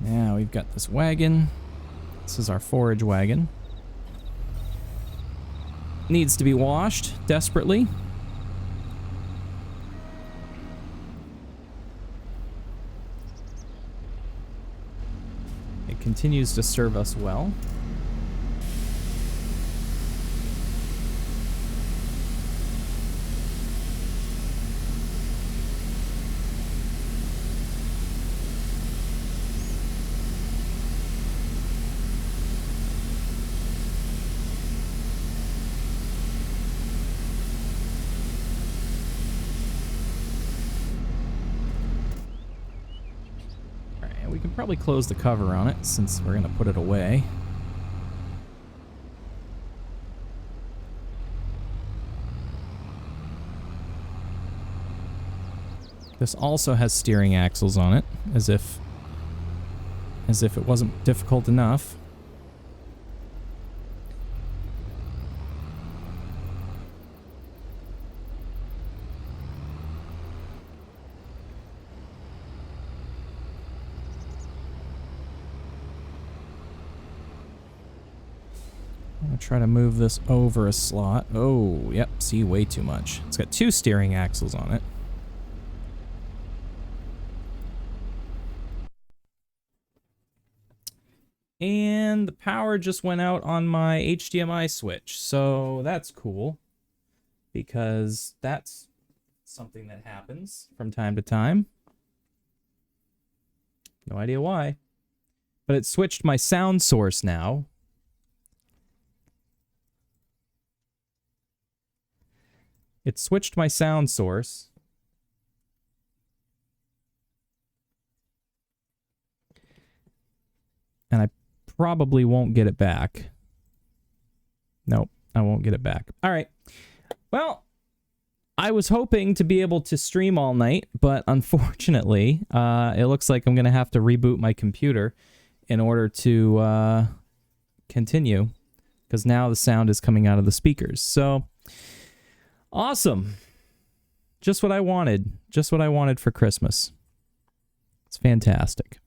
Now we've got this wagon. This is our forage wagon. Needs to be washed desperately. It continues to serve us well. We can probably close the cover on it since we're going to put it away. This also has steering axles on it, as if it wasn't difficult enough. I'm gonna try to move this over a slot. Oh, yep, see, way too much. It's got 2 steering axles on it. And the power just went out on my HDMI switch, so that's cool, because that's something that happens from time to time. No idea why. But it switched my sound source now. It switched my sound source. And I probably won't get it back. Nope, I won't get it back. All right. Well, I was hoping to be able to stream all night, but unfortunately, it looks like I'm going to have to reboot my computer in order to continue, because now the sound is coming out of the speakers. So, awesome. Just what I wanted. Just what I wanted for Christmas. It's fantastic.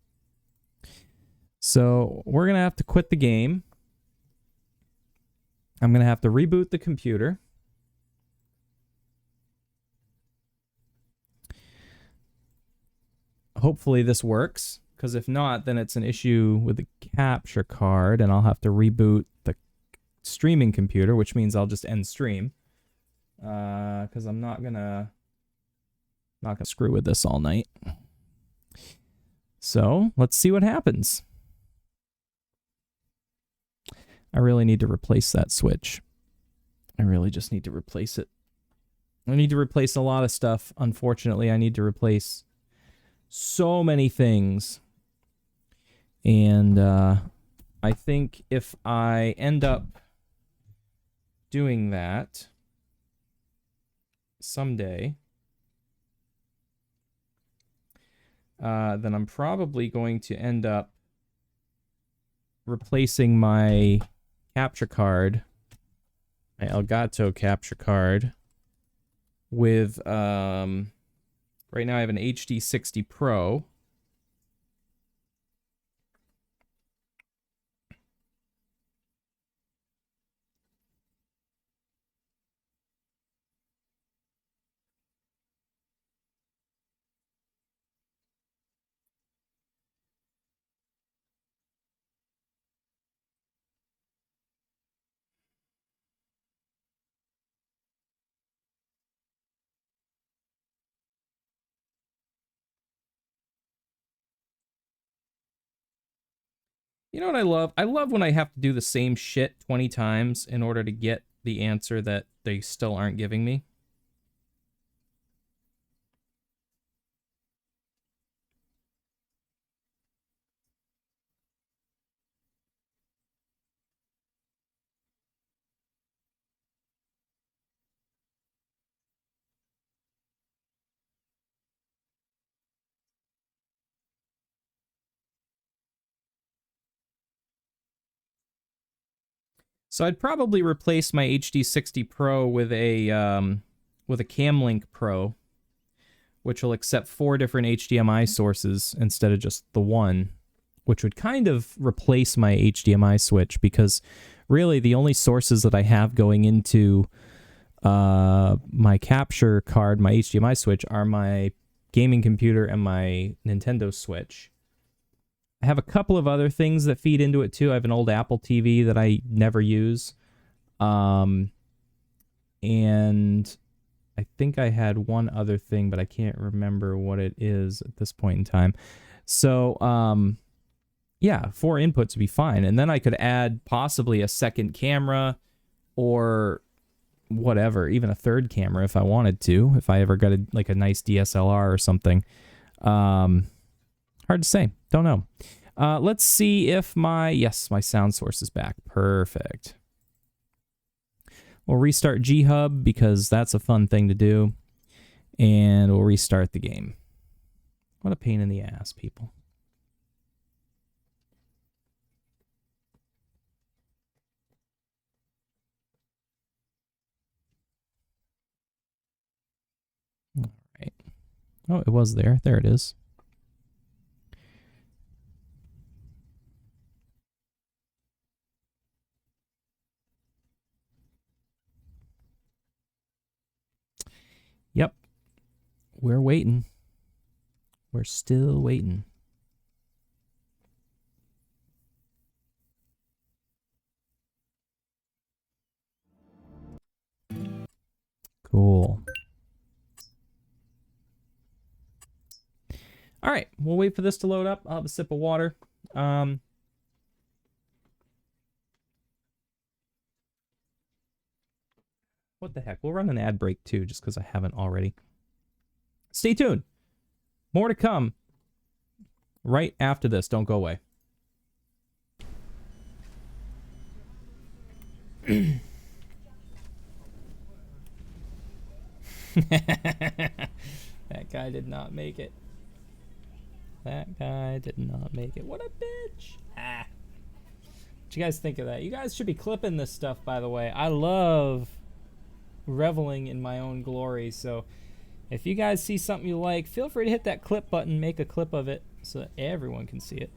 So, we're going to have to quit the game. I'm going to have to reboot the computer. Hopefully this works, because if not, then it's an issue with the capture card, and I'll have to reboot the streaming computer, which means I'll just end stream. Because I'm not gonna screw with this all night. So, let's see what happens. I really need to replace that switch. I really just need to replace it. I need to replace a lot of stuff. Unfortunately, I need to replace so many things. And I think if I end up doing that someday, then I'm probably going to end up replacing my capture card, my Elgato capture card, with right now I have an HD60 Pro. You know what I love? I love when I have to do the same shit 20 times in order to get the answer that they still aren't giving me. So I'd probably replace my HD60 Pro with a Camlink Pro, which will accept 4 different HDMI sources instead of just the one, which would kind of replace my HDMI switch, because really the only sources that I have going into my capture card, my HDMI switch, are my gaming computer and my Nintendo Switch. I have a couple of other things that feed into it too. I have an old Apple TV that I never use. And I think I had one other thing, but I can't remember what it is at this point in time. So, yeah, 4 inputs would be fine. And then I could add possibly a second camera or whatever, even a third camera if I wanted to, if I ever got a nice DSLR or something. Hard to say. Don't know. Let's see if my sound source is back. Perfect. We'll restart G-Hub because that's a fun thing to do. And we'll restart the game. What a pain in the ass, people. All right. Oh, it was there. There it is. Yep. We're waiting. We're still waiting. Cool. All right, we'll wait for this to load up. I'll have a sip of water. What the heck? We'll run an ad break too, just because I haven't already. Stay tuned. More to come right after this. Don't go away. That guy did not make it. That guy did not make it. What a bitch. Ah. What you guys think of that? You guys should be clipping this stuff, by the way. I love reveling in my own glory. So if you guys see something you like, feel free to hit that clip button, make a clip of it so that everyone can see it.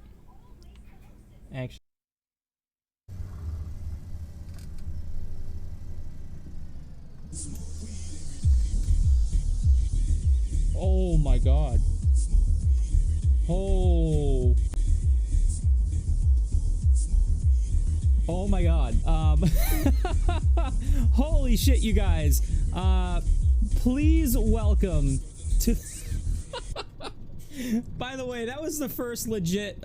Actually. Oh my god. Oh. Oh my god. Holy shit, you guys. Please welcome to... By the way, that was the first legit,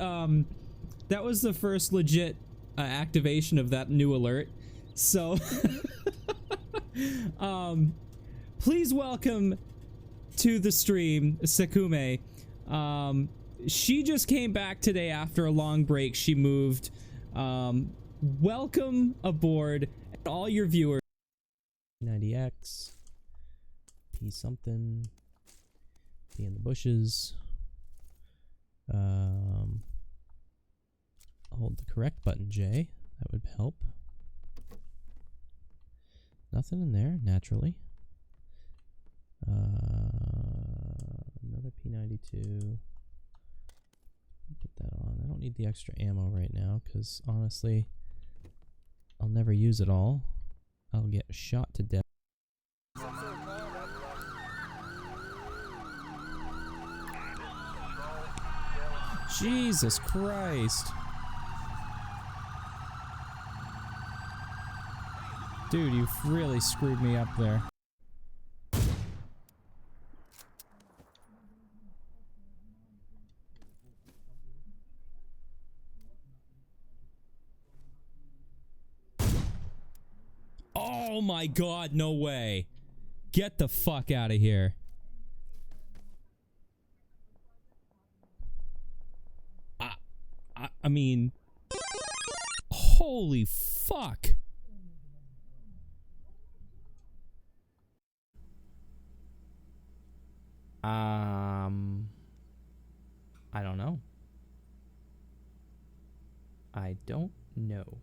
activation of that new alert. So, please welcome to the stream, Sakume. She just came back today after a long break. She moved. Welcome aboard, all your viewers. 90X. P something. P in the bushes. Hold the correct button, J. That would help. Nothing in there, naturally. Another P92. Put that on. I don't need the extra ammo right now because honestly, I'll never use it all. I'll get shot to death. Jesus Christ. Dude, you really screwed me up there. Oh my god, no way. Get the fuck out of here. I mean, holy fuck. I don't know. I don't know.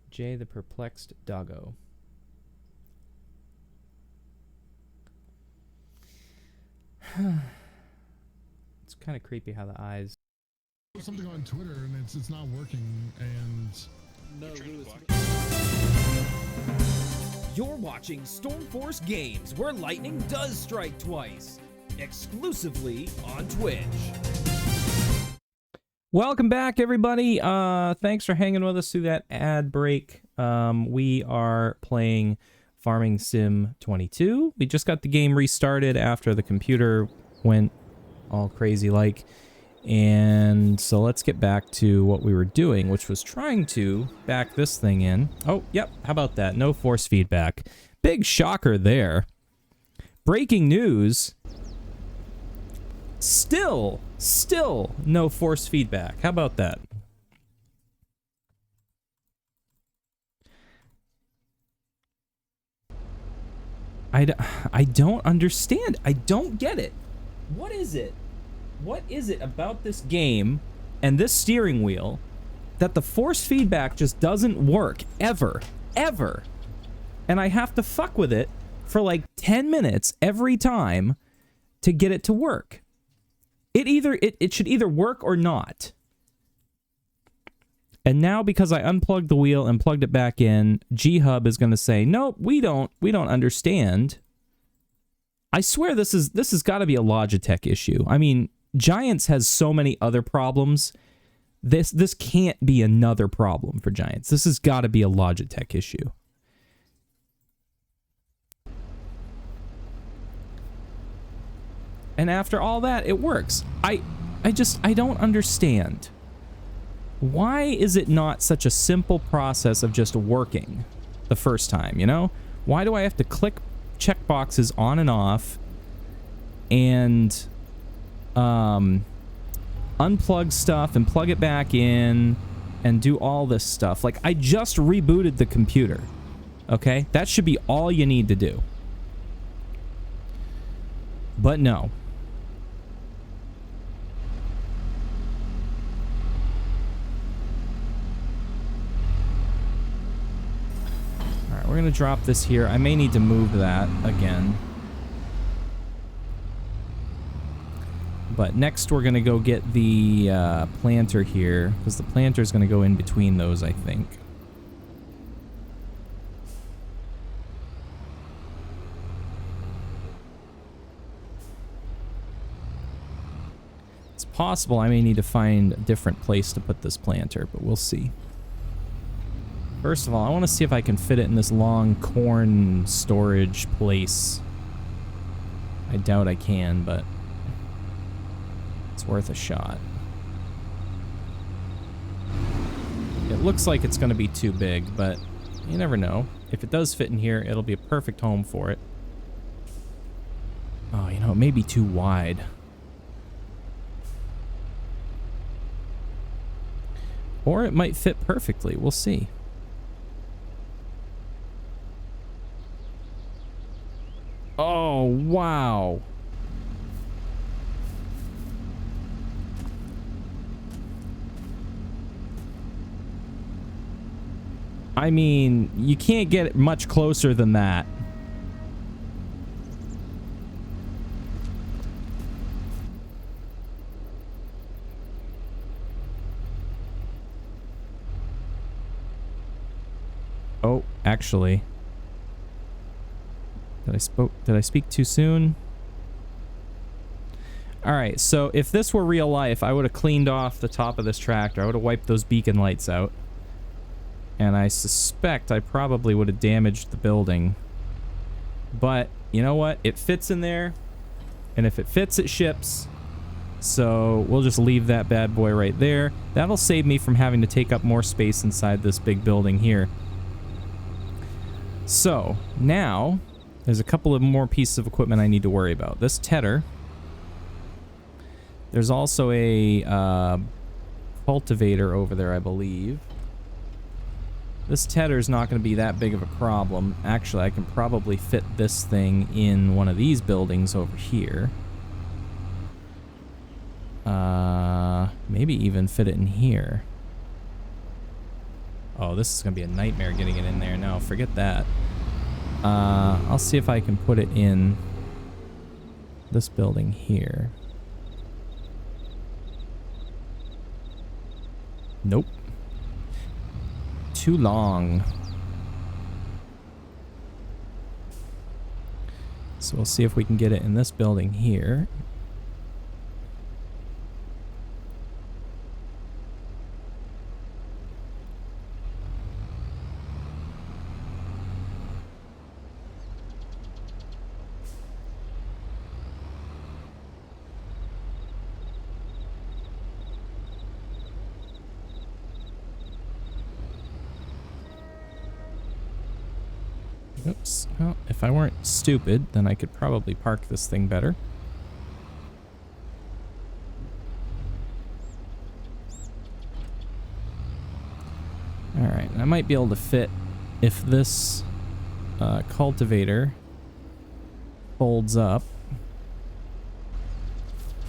Jay the perplexed doggo. It's kind of creepy how the eyes. Something on Twitter and it's not working and no. You're watching Stormforce Games, where lightning does strike twice, exclusively on Twitch. Welcome back, everybody. Thanks for hanging with us through that ad break. We are playing Farming Sim 22. We just got the game restarted after the computer went all crazy like. And so let's get back to what we were doing, which was trying to back this thing in. Oh, yep. How about that? No force feedback. Big shocker there. Breaking news. Still no force feedback. How about that? I don't understand. I don't get it. What is it? What is it about this game and this steering wheel that the force feedback just doesn't work ever? Ever. And I have to fuck with it for like 10 minutes every time to get it to work. It should either work or not. And now because I unplugged the wheel and plugged it back in, G-Hub is going to say, "Nope, we don't understand." I swear this has got to be a Logitech issue. I mean, Giants has so many other problems. This can't be another problem for Giants. This has got to be a Logitech issue. And after all that, it works. I don't understand. Why is it not such a simple process of just working the first time, you know? Why do I have to click checkboxes on and off and unplug stuff and plug it back in and do all this stuff? Like, I just rebooted the computer, okay? That should be all you need to do. But no. We're going to drop this here. I may need to move that again. But next we're going to go get the planter here, because the planter is going to go in between those, I think. It's possible I may need to find a different place to put this planter, but we'll see. First of all, I want to see if I can fit it in this long corn storage place. I doubt I can, but it's worth a shot. It looks like it's going to be too big, but you never know. If it does fit in here, it'll be a perfect home for it. Oh, you know, it may be too wide. Or it might fit perfectly. We'll see. Oh, wow. I mean, you can't get much closer than that. Oh, actually. Did I speak too soon? Alright, so if this were real life, I would have cleaned off the top of this tractor. I would have wiped those beacon lights out. And I suspect I probably would have damaged the building. But, you know what? It fits in there. And if it fits, it ships. So we'll just leave that bad boy right there. That'll save me from having to take up more space inside this big building here. So, now there's a couple of more pieces of equipment I need to worry about. This tedder. There's also a cultivator over there, I believe. This tedder is not going to be that big of a problem. Actually, I can probably fit this thing in one of these buildings over here. Maybe even fit it in here. Oh, this is going to be a nightmare getting it in there. No, forget that. I'll see if I can put it in this building here. Nope. Too long. So we'll see if we can get it in this building here. Oops. Well, if I weren't stupid, then I could probably park this thing better. Alright, I might be able to fit, if this cultivator folds up.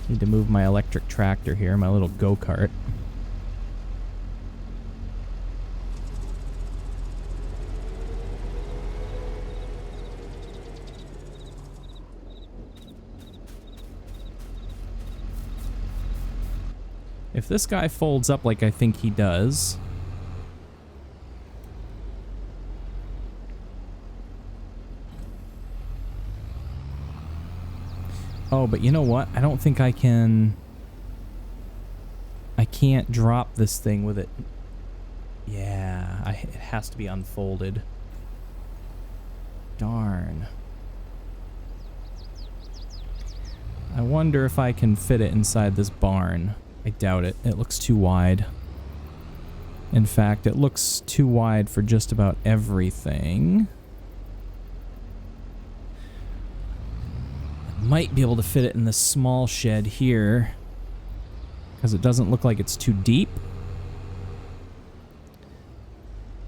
Need to move my electric tractor here, my little go-kart. If this guy folds up like I think he does... Oh, but you know what? I don't think I can... I can't drop this thing with it. Yeah, it has to be unfolded. Darn. I wonder if I can fit it inside this barn. I doubt it. It looks too wide. In fact, it looks too wide for just about everything. I might be able to fit it in this small shed here, because it doesn't look like it's too deep.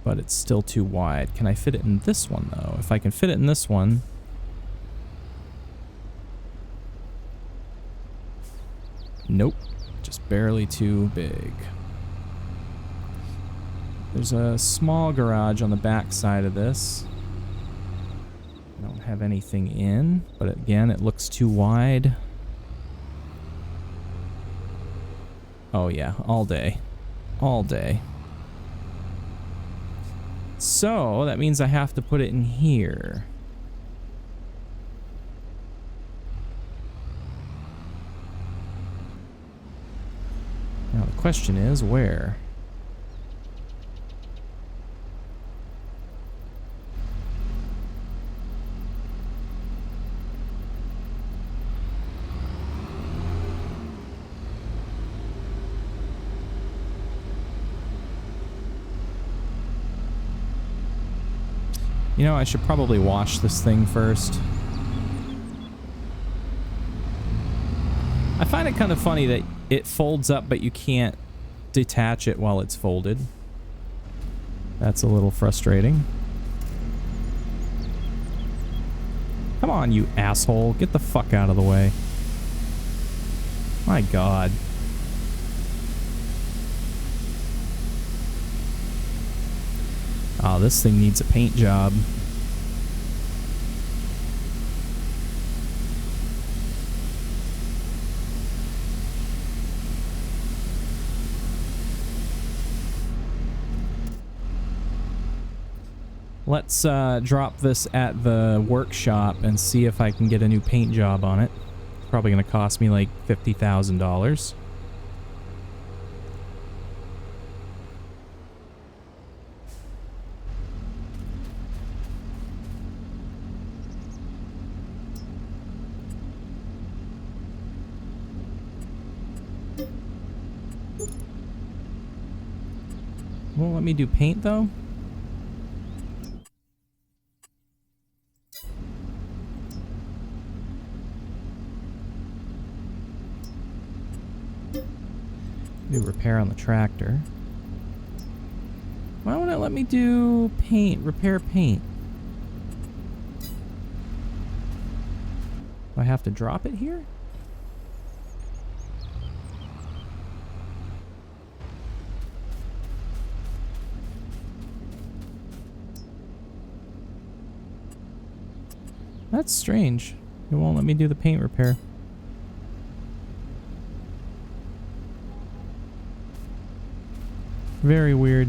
But it's still too wide. Can I fit it in this one, though? If I can fit it in this one... Nope. Just barely too big. There's a small garage on the back side of this. I don't have anything in, but again, it looks too wide. Oh yeah, all day. All day. So, that means I have to put it in here. Now the question is, where? You know, I should probably wash this thing first. I find it kind of funny that it folds up, but you can't detach it while it's folded. That's a little frustrating. Come on, you asshole. Get the fuck out of the way. My God. Oh, this thing needs a paint job. Let's drop this at the workshop and see if I can get a new paint job on it. It's probably going to cost me like $50,000. Won't let me do paint though? Do repair on the tractor. Why won't it let me do paint, repair paint? Do I have to drop it here? That's strange. It won't let me do the paint repair. Very weird.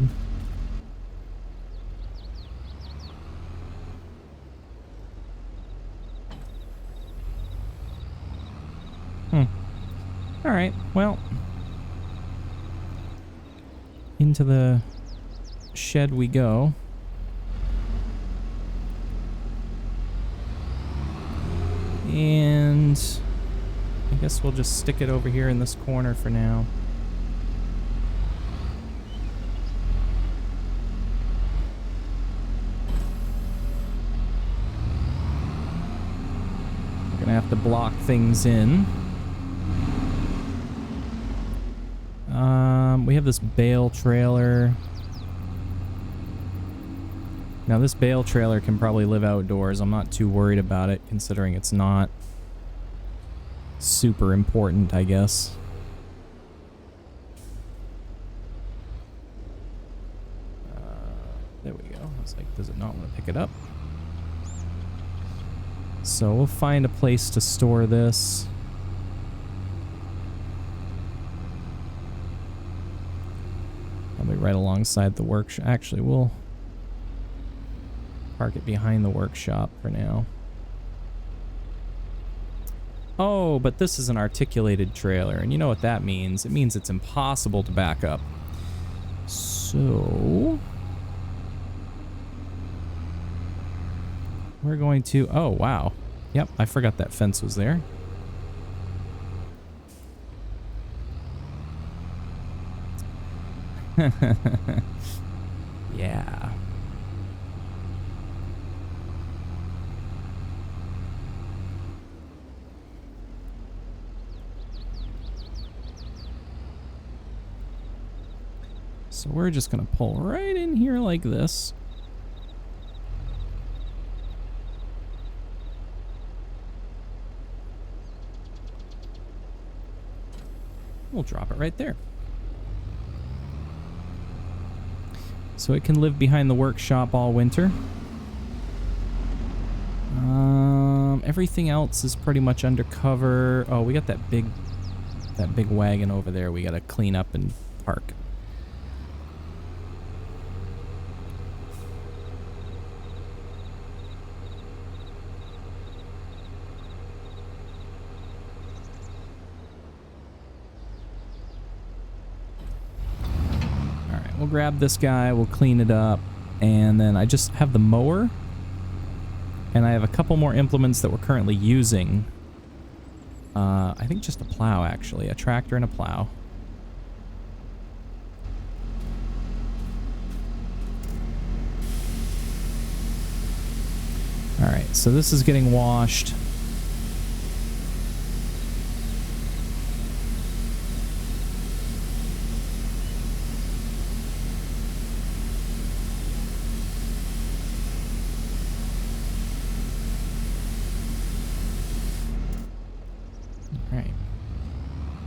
Alright, well. Into the shed we go. And I guess we'll just stick it over here in this corner for now. We're gonna have to block things in. We have this bale trailer. Now this bale trailer can probably live outdoors. I'm not too worried about it, considering it's not super important, I guess. There we go. I was like, does it not want to pick it up? So we'll find a place to store this. Probably right alongside the workshop. Actually, we'll park it behind the workshop for now. Oh, but this is an articulated trailer, and you know what that means. It means it's impossible to back up. So we're going to... Oh, wow. Yep, I forgot that fence was there. Yeah. So we're just going to pull right in here like this. We'll drop it right there. So it can live behind the workshop all winter. Everything else is pretty much undercover. Oh, we got that big wagon over there we got to clean up and park. We'll grab this guy, we'll clean it up, and then I just have the mower, and I have a couple more implements that we're currently using. I think just a plow, actually. A tractor and a plow. Alright, so this is getting washed.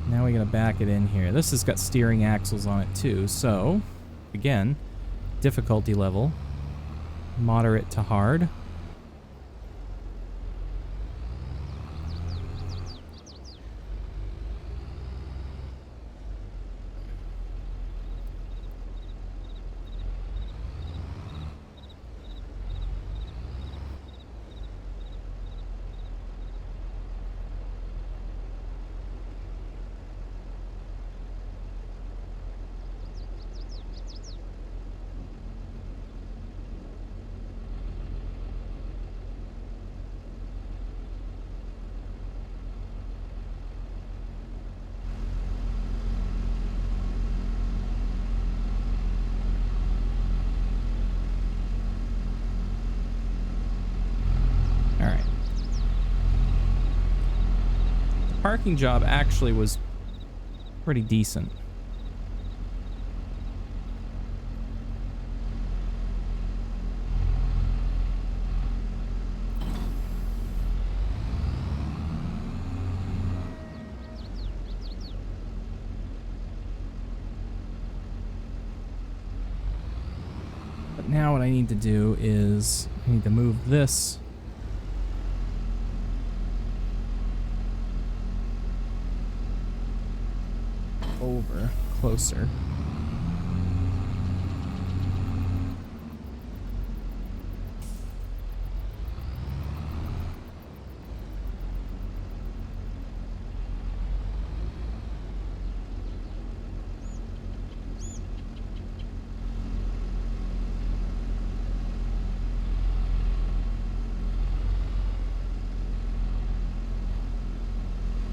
Now we gotta back it in here. This has got steering axles on it too, so again, difficulty level, moderate to hard. Parking job actually was pretty decent. But now what I need to do is I need to move this over closer.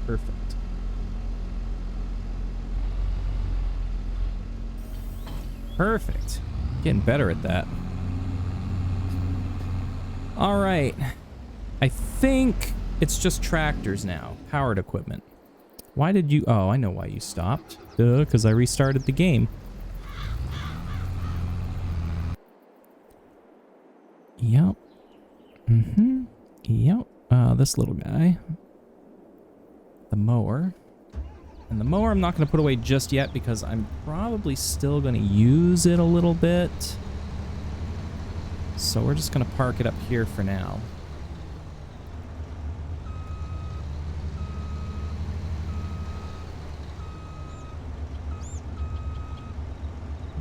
Perfect. Perfect. Getting better at that. All right. I think it's just tractors now. Powered equipment. Why did you... Oh, I know why you stopped. Duh, because I restarted the game. Yep. Yep. This little guy. The mower. And the mower I'm not going to put away just yet because I'm probably still going to use it a little bit. So we're just going to park it up here for now.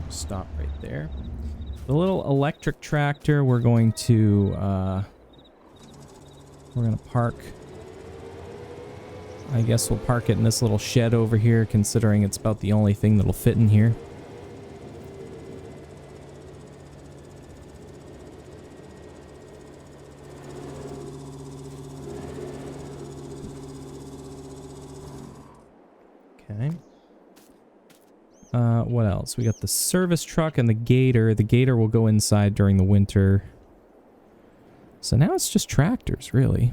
Stop right there. The little electric tractor we're going to park. I guess we'll park it in this little shed over here, considering it's about the only thing that'll fit in here. Okay. What else? We got the service truck and the gator. The gator will go inside during the winter. So now it's just tractors, really.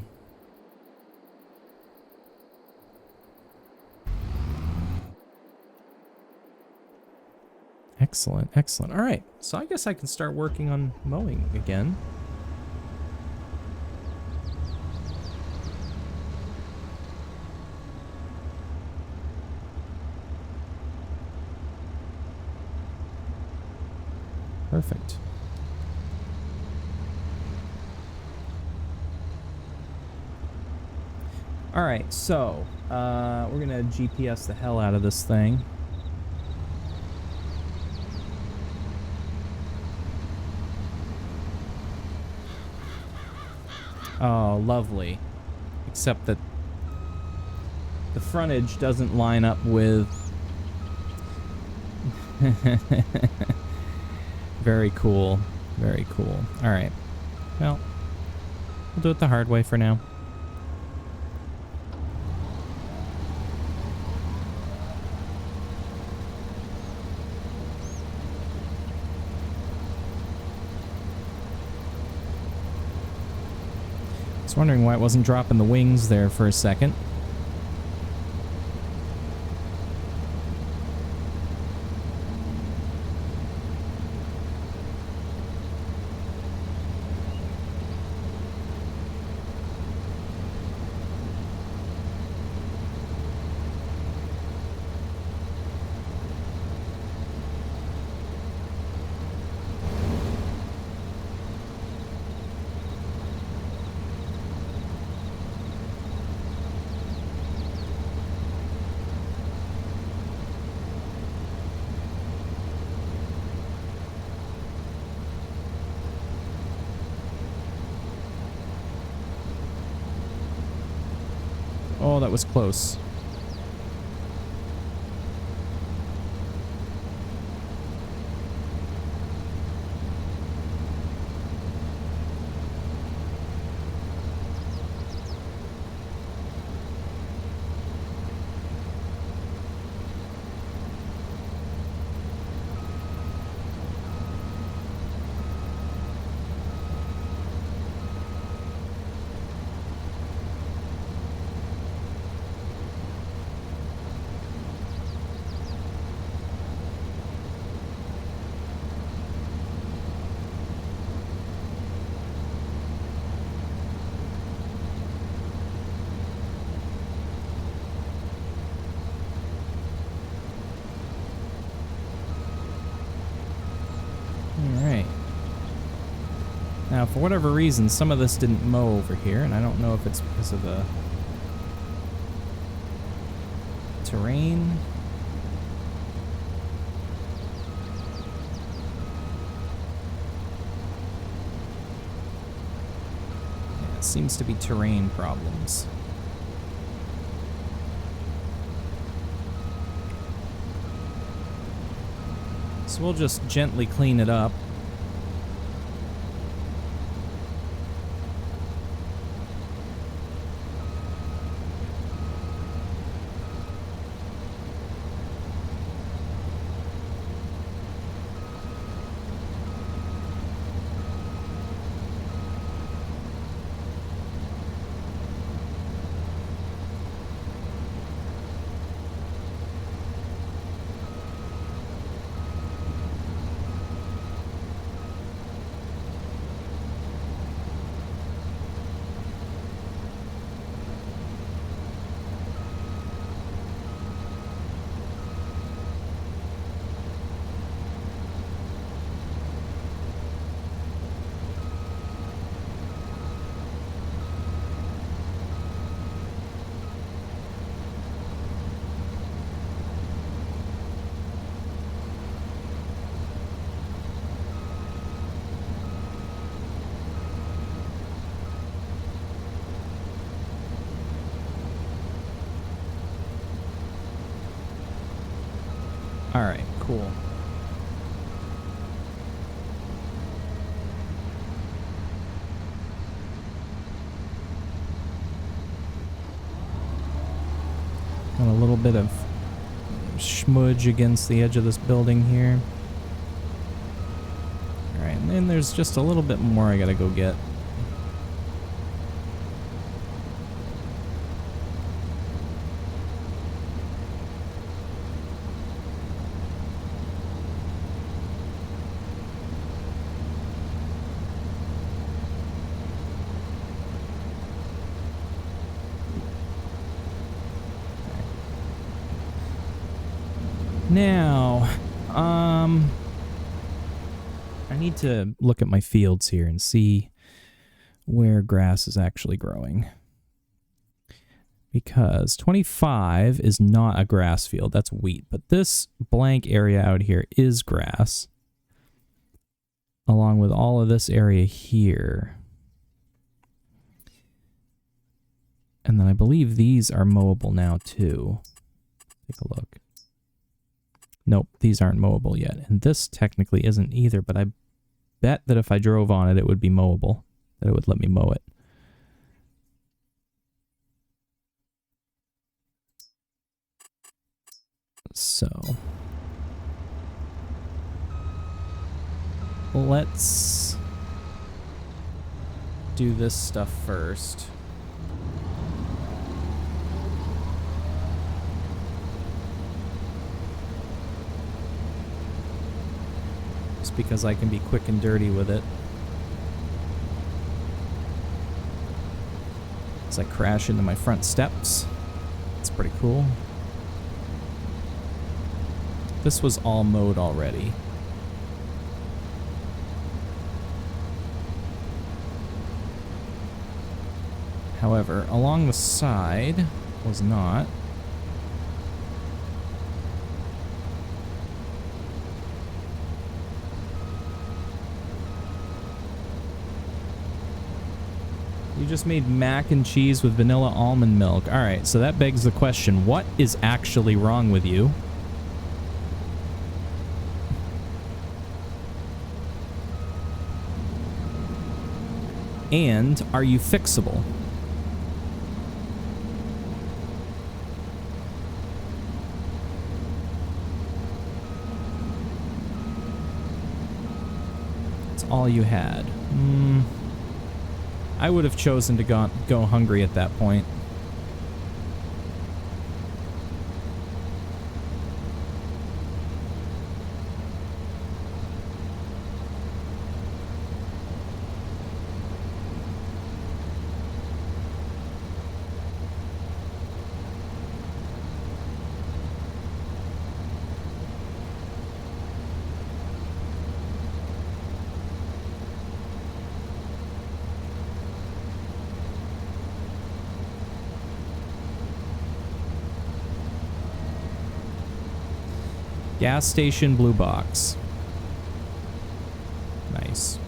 Excellent, excellent. All right, so I guess I can start working on mowing again. Perfect. All right, so we're gonna GPS the hell out of this thing. Oh, lovely. Except that the frontage doesn't line up with... Very cool. Very cool. Alright. Well, we'll do it the hard way for now. I was wondering why it wasn't dropping the wings there for a second. Oh, that was close. Alright. Now, for whatever reason, some of this didn't mow over here, and I don't know if it's because of the terrain. Yeah, it seems to be terrain problems. So we'll just gently clean it up. All right, cool. Got a little bit of smudge against the edge of this building here. All right, and then there's just a little bit more I gotta go get. Now, I need to look at my fields here and see where grass is actually growing. Because 25 is not a grass field, that's wheat. But this blank area out here is grass, along with all of this area here. And then I believe these are mowable now too. Take a look. Nope, these aren't mowable yet. And this technically isn't either, but I bet that if I drove on it, it would be mowable. That it would let me mow it. So let's do this stuff first. Just because I can be quick and dirty with it. As I crash into my front steps. It's pretty cool. This was all mowed already. However, along the side was not. You just made mac and cheese with vanilla almond milk. Alright, so that begs the question, what is actually wrong with you? And are you fixable? That's all you had. I would have chosen to go hungry at that point. Gas station, blue box. Nice.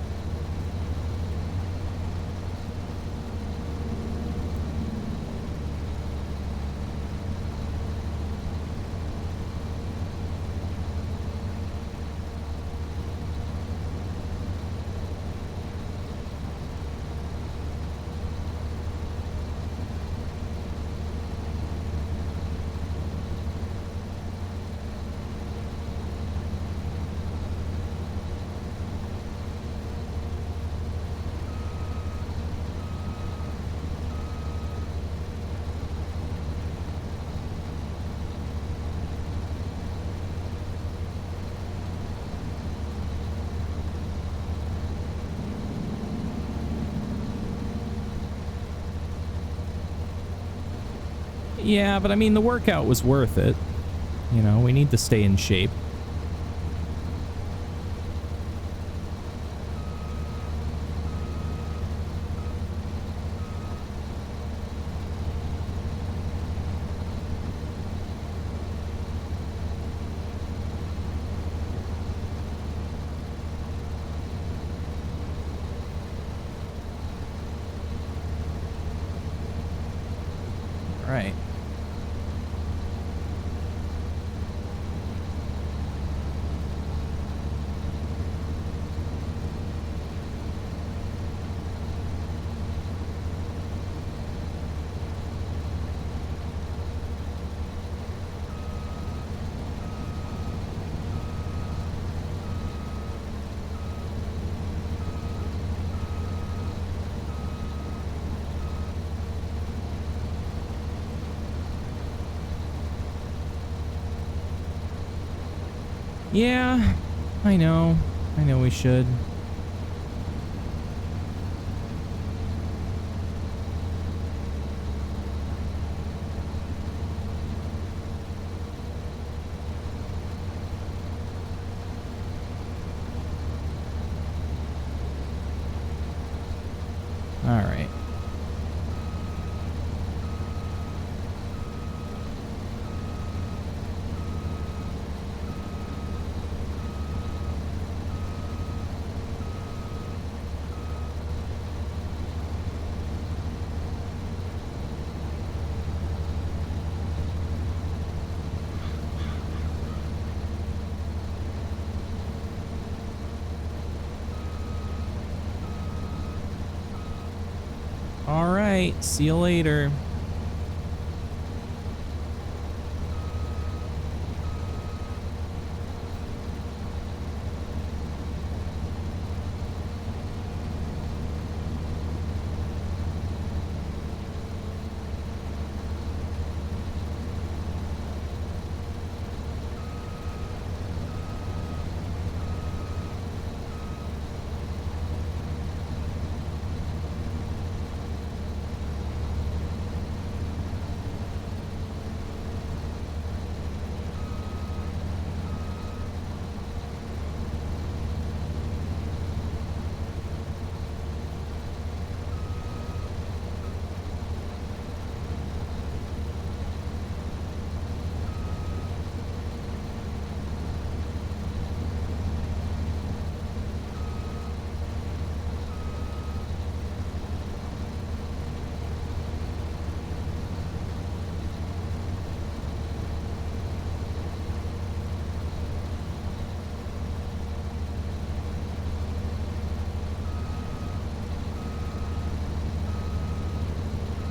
Yeah, but I mean, the workout was worth it. You know, we need to stay in shape. All right. Yeah, I know. I know we should. All right. All right. See you later.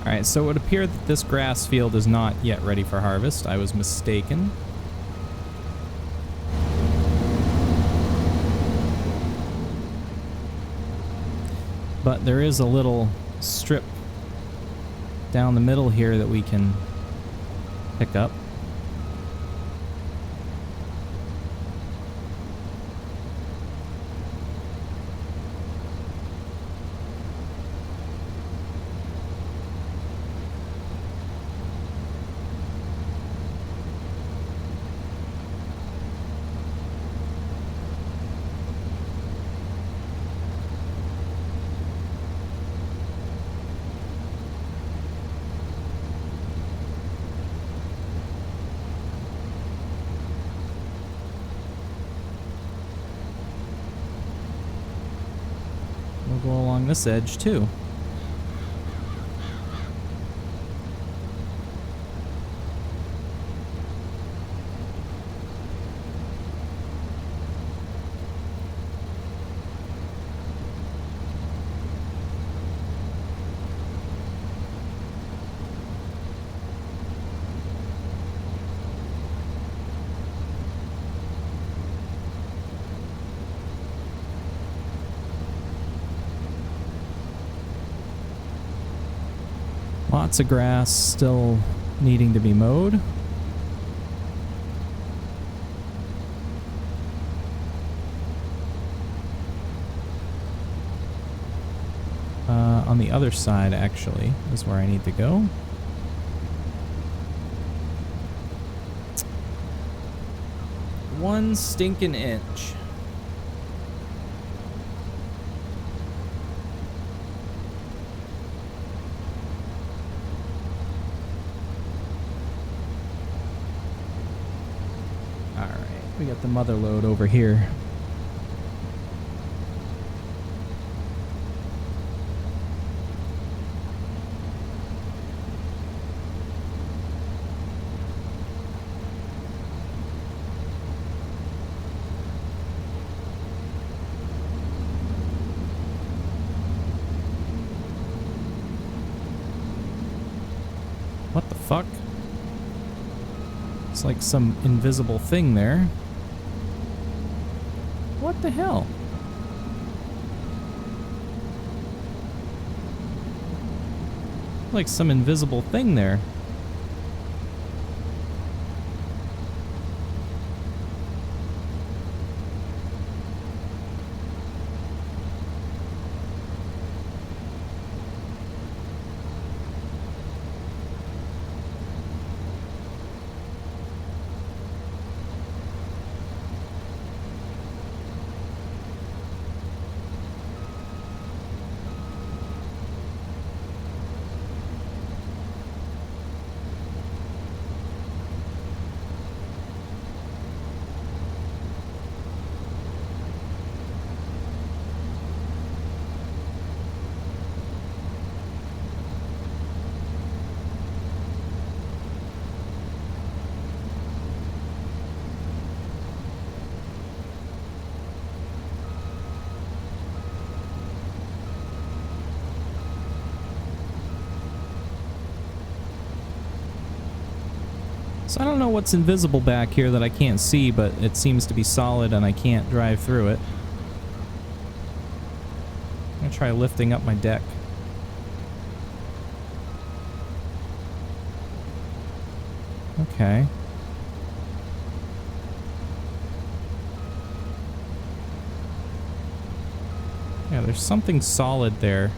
All right, so it would appear that this grass field is not yet ready for harvest. I was mistaken. But there is a little strip down the middle here that we can pick up. We'll go along this edge too. Lots of grass still needing to be mowed. On the other side, actually, is where I need to go. One stinking inch. We got the mother lode over here. What the fuck? It's like some invisible thing there. What the hell? Like some invisible thing there. So I don't know what's invisible back here that I can't see, but it seems to be solid and I can't drive through it. I'm gonna try lifting up my deck. Okay. Yeah, there's something solid there.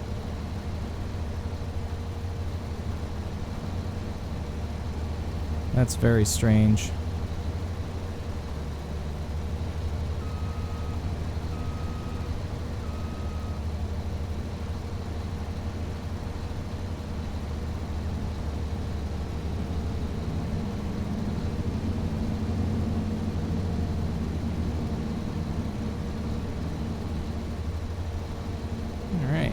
That's very strange. All right.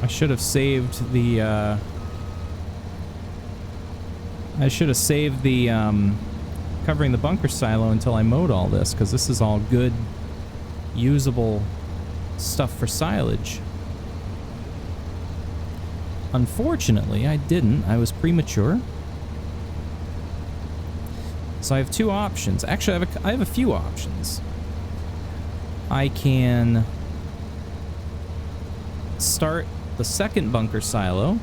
I should have saved the, covering the bunker silo until I mowed all this, because this is all good, usable stuff for silage. Unfortunately, I didn't. I was premature. So I have two options. Actually, I have a few options. I can start the second bunker silo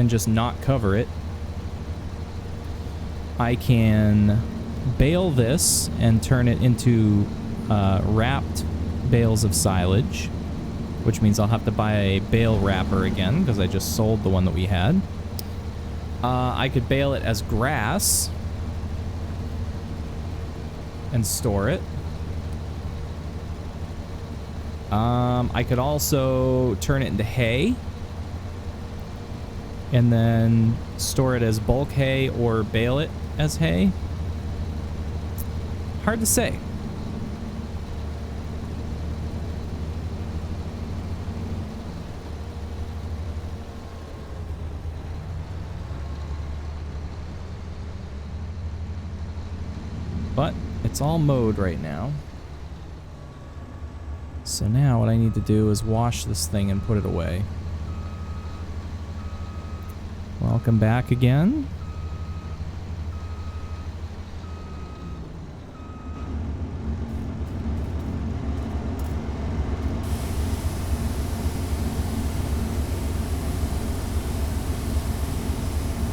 and just not cover it. I can bale this and turn it into wrapped bales of silage, which means I'll have to buy a bale wrapper again because I just sold the one that we had. I could bale it as grass and store it. I could also turn it into hay and then store it as bulk hay or bale it as hay. Hard to say. But it's all mowed right now. So now what I need to do is wash this thing and put it away. Welcome back again.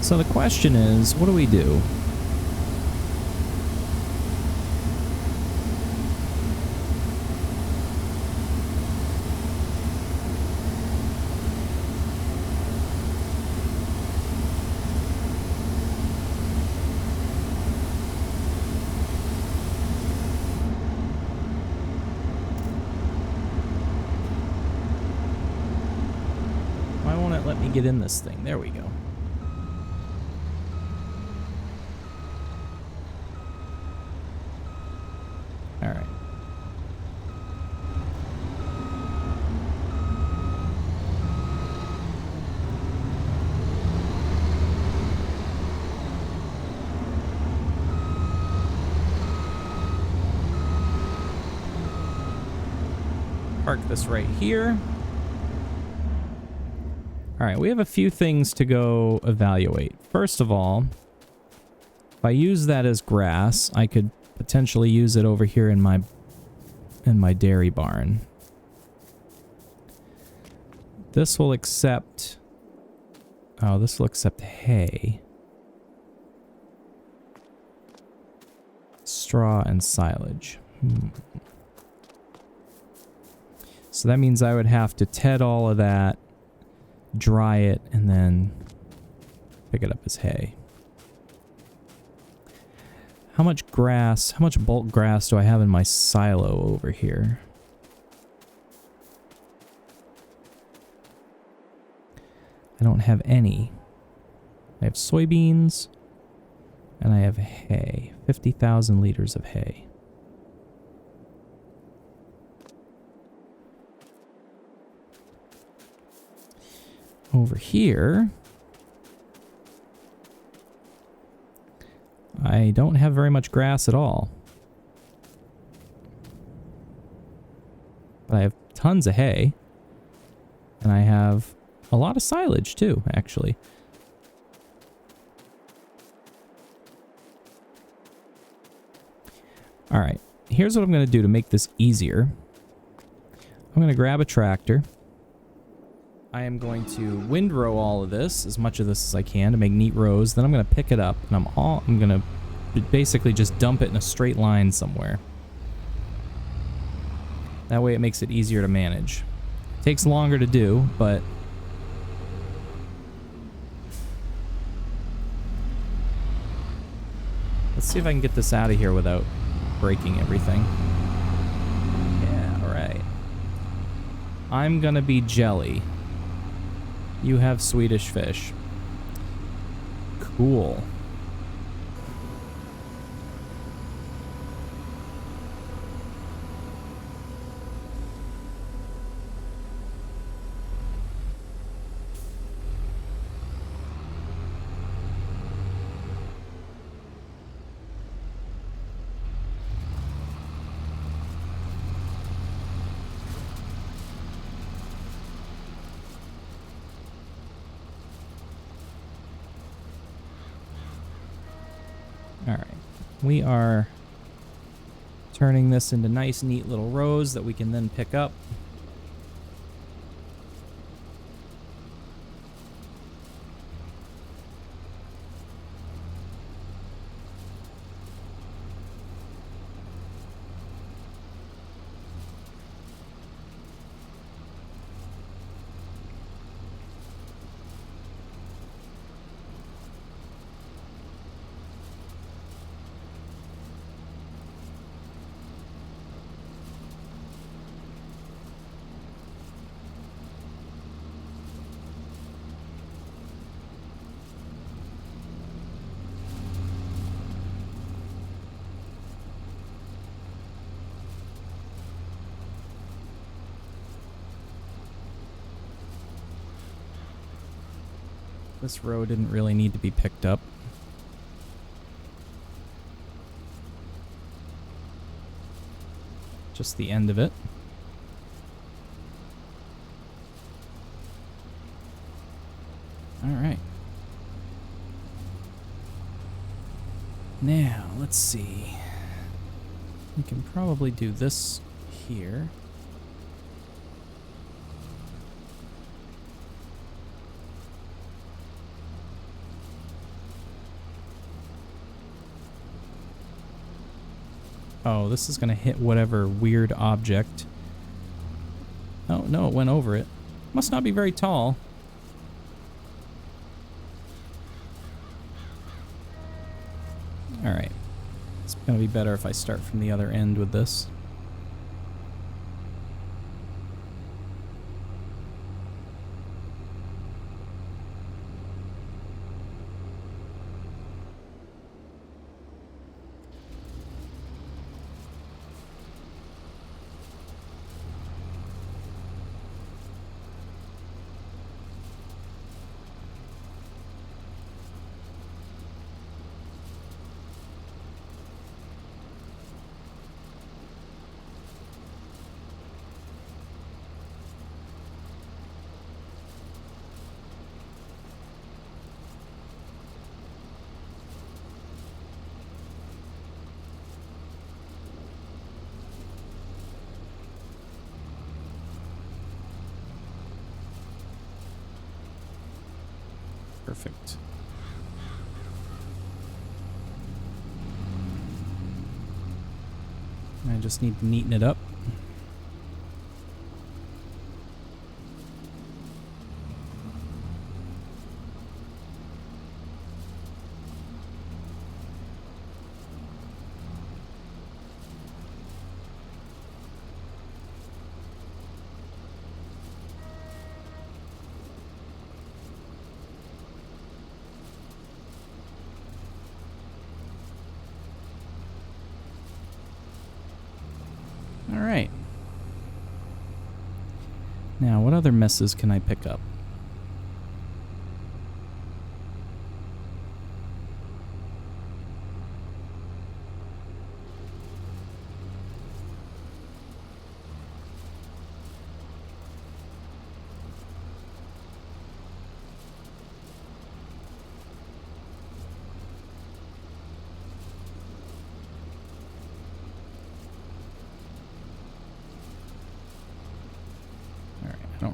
So the question is, what do we do? Why won't it let me get in this thing? There we go. All right. Park this right here. All right, we have a few things to go evaluate. First of all, if I use that as grass, I could potentially use it over here in my dairy barn. This will accept... Oh, this will accept hay. Straw and silage. So that means I would have to ted all of that, dry it, and then pick it up as hay. How much grass, how much bulk grass do I have in my silo over here? I don't have any. I have soybeans, and I have hay. 50,000 liters of hay. over here, I don't have very much grass at all. But I have tons of hay. And I have a lot of silage too, actually. All right, here's what I'm going to do to make this easier. I'm going to grab a tractor. I am going to windrow all of this, as much of this as I can, to make neat rows. Then I'm going to pick it up, and I'm going to basically just dump it in a straight line somewhere. That way it makes it easier to manage. Takes longer to do, but let's see if I can get this out of here without breaking everything. Yeah, alright. I'm gonna be jelly. You have Swedish fish. Cool. Alright, we are turning this into nice, neat little rows that we can then pick up. This row didn't really need to be picked up. Just the end of it. All right. Now, let's see. We can probably do this here. Oh, this is going to hit whatever weird object. Oh, no, it went over it. Must not be very tall. Alright. It's going to be better if I start from the other end with this. Perfect. I just need to neaten it up. Alright. Now, what other messes can I pick up?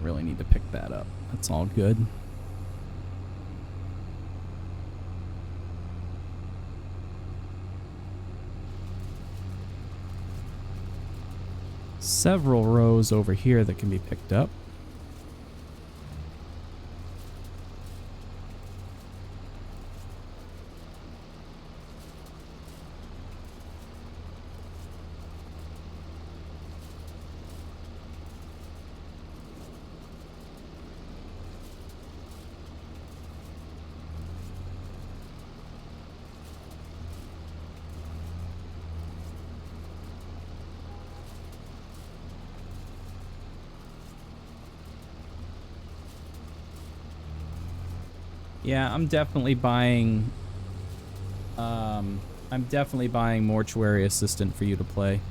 really need to pick that up. That's all good. Several rows over here that can be picked up. Yeah, I'm definitely buying Mortuary Assistant for you to play.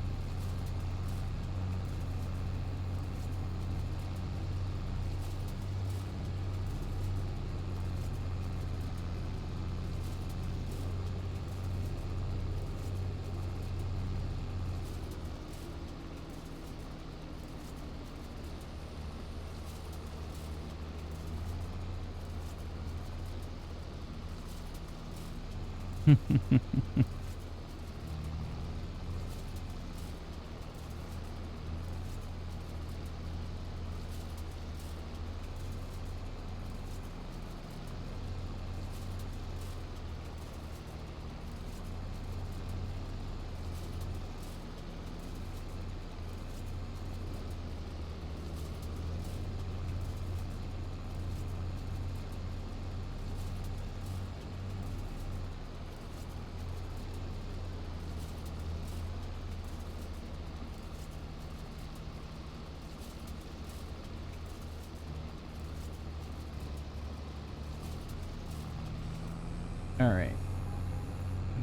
All right.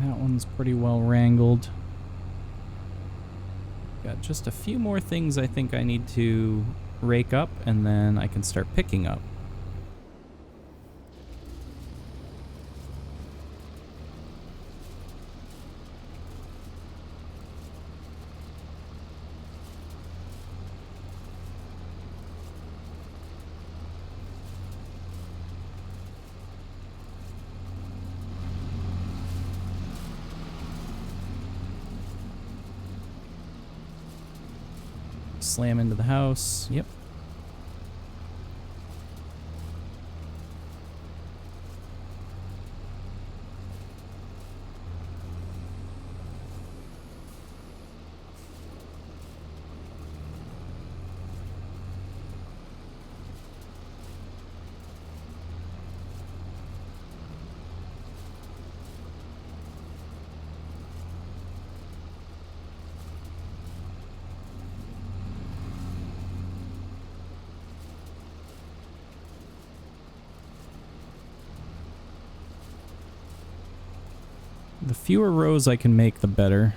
That one's pretty well wrangled. Got just a few more things I think I need to rake up, and then I can start picking up. Slam into the house. Yep. The fewer rows I can make, the better.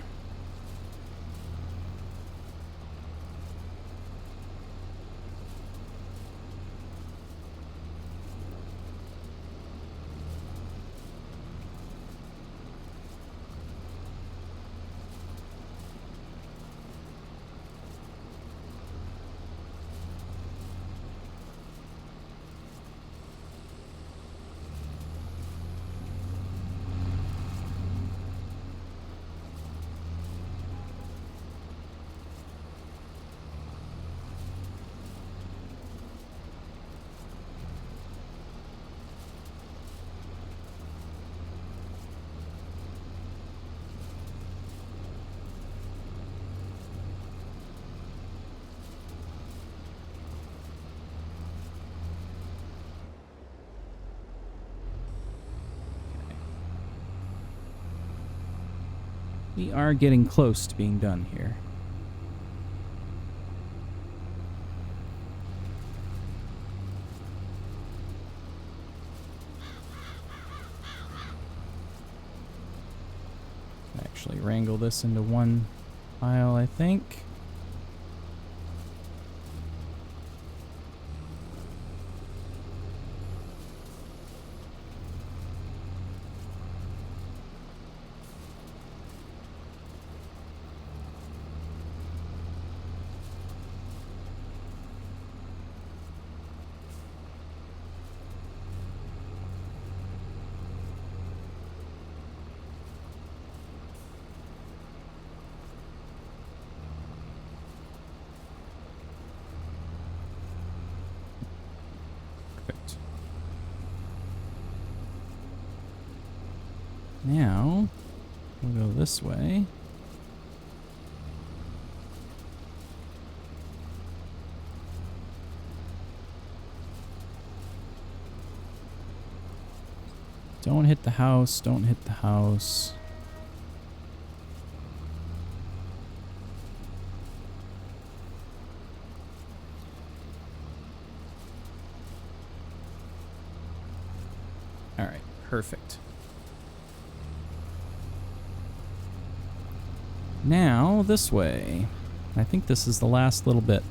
We are getting close to being done here. Actually wrangle this into one pile, I think. Now, we'll go this way. Don't hit the house, don't hit the house. All right, perfect. Now, this way. I think this is the last little bit.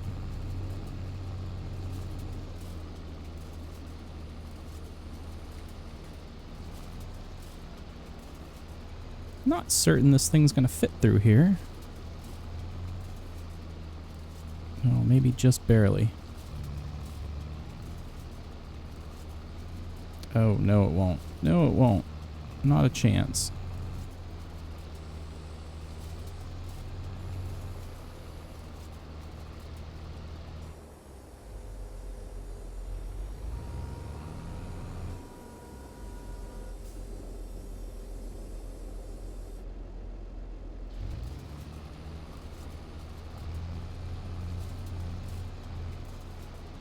Not certain this thing's gonna fit through here. Oh, maybe just barely. Oh, no it won't. No it won't. Not a chance.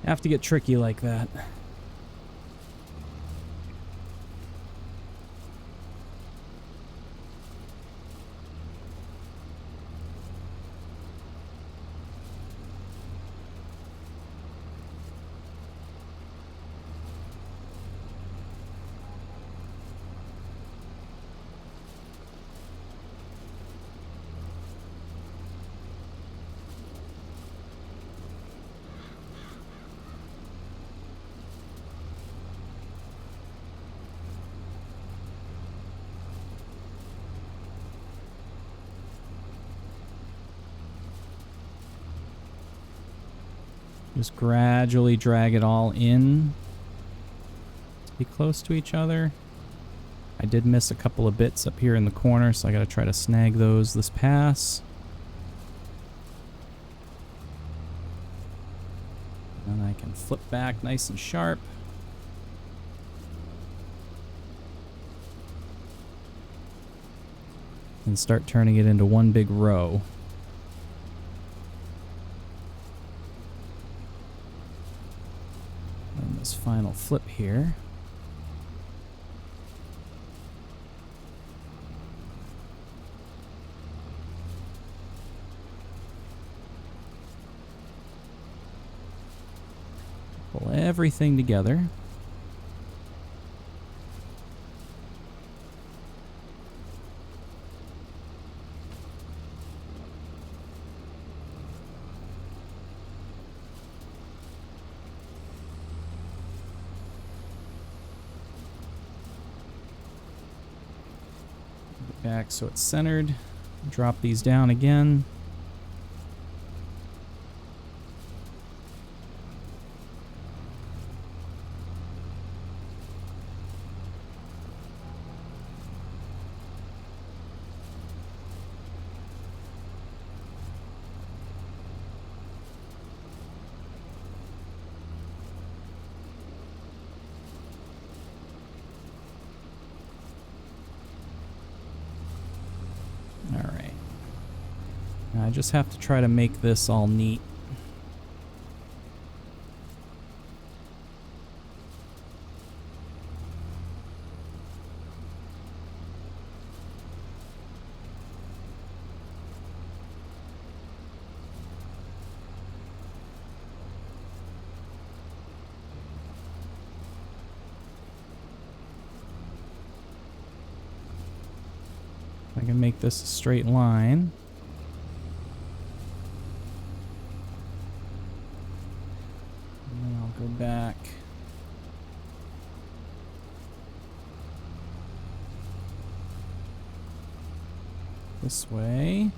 Have to get tricky like that. Just gradually drag it all in to be close to each other. I did miss a couple of bits up here in the corner, so I gotta try to snag those this pass. And I can flip back nice and sharp. And start turning it into one big row. And this final flip here. Pull everything together. Back so it's centered. Drop these down again. I just have to try to make this all neat. I can make this a straight line. Go back. This way.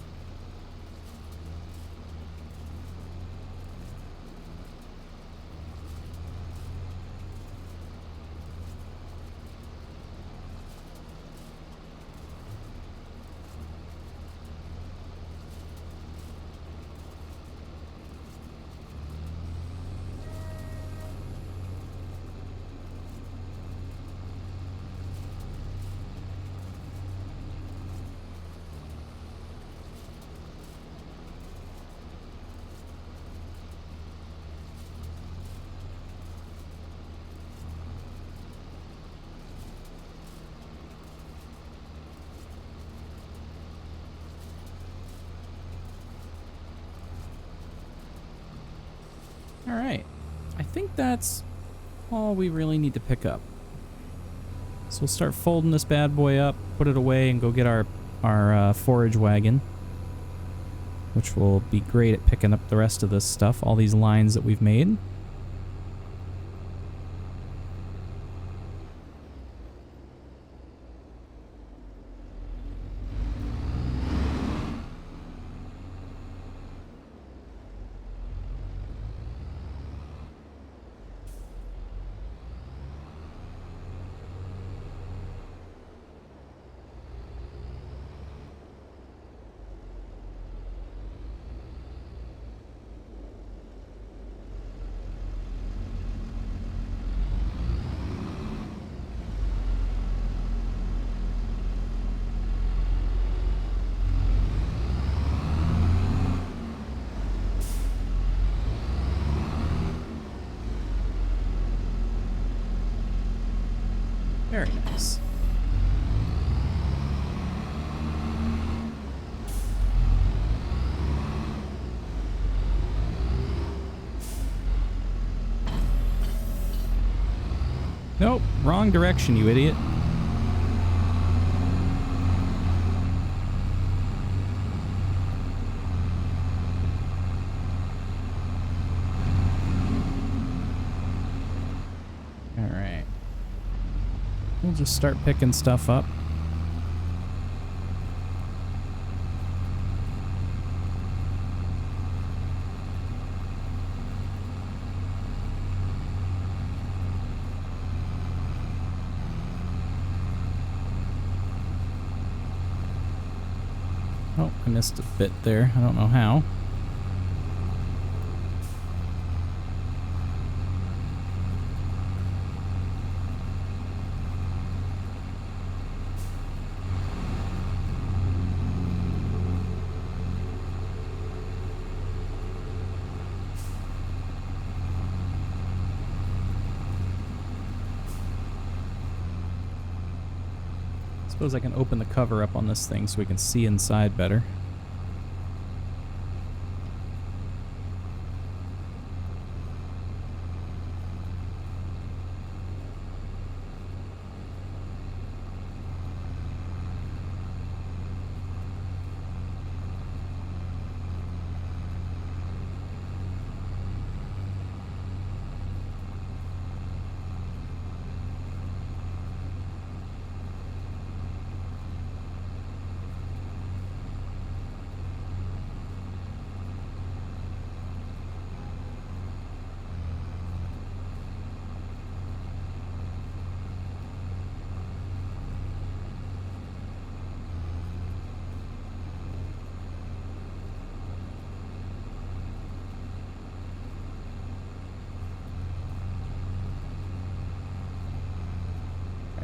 I think that's all we really need to pick up. So we'll start folding this bad boy up, put it away, and go get our forage wagon, which will be great at picking up the rest of this stuff, all these lines that we've made. Very nice. Nope, wrong direction, you idiot. Alright. We'll just start picking stuff up. Oh, I missed a bit there. I don't know how. Suppose I can open the cover up on this thing so we can see inside better.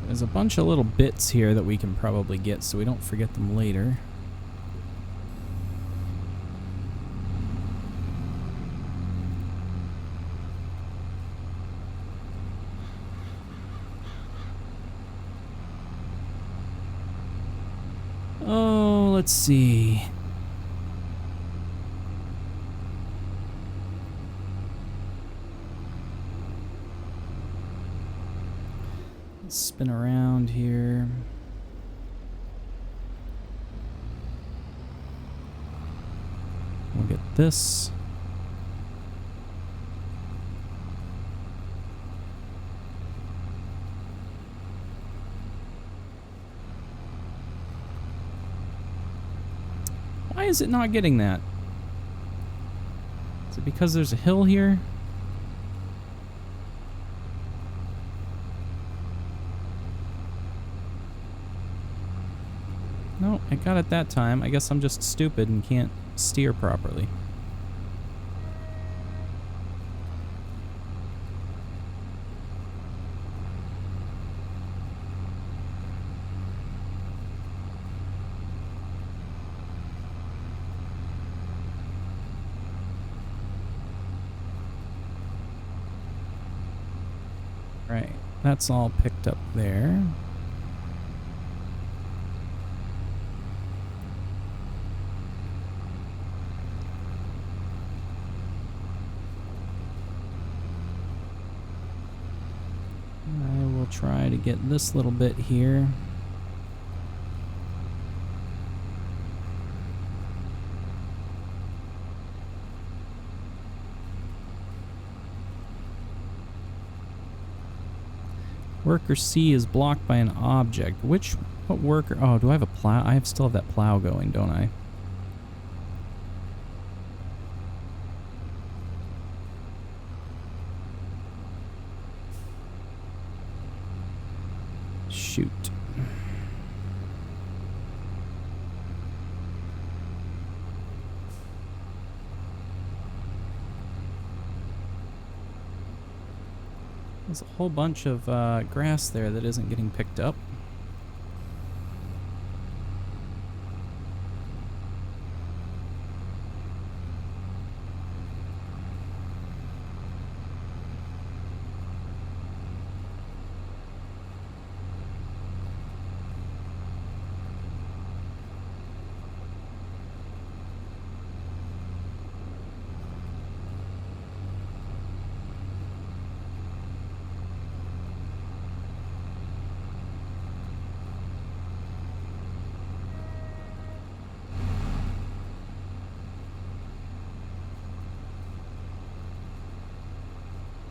There's a bunch of little bits here that we can probably get so we don't forget them later. Oh, let's see. Spin around here. We'll get this. Why is it not getting that? Is it because there's a hill here? No, I got it that time. I guess I'm just stupid and can't steer properly. Right, that's all picked up there. try to get this little bit here. Worker C is blocked by an object. What worker? Oh, do I have a plow? Still have that plow going, don't I? Shoot. There's a whole bunch of grass there that isn't getting picked up.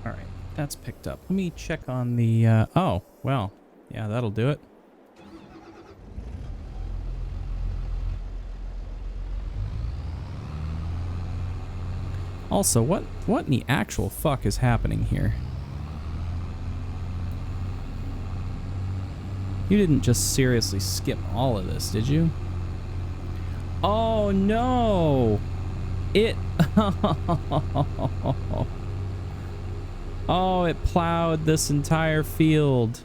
Alright, that's picked up. Let me check on the, oh, well, yeah, that'll do it. Also, what in the actual fuck is happening here? You didn't just seriously skip all of this, did you? Oh, no! It... Oh, it plowed this entire field.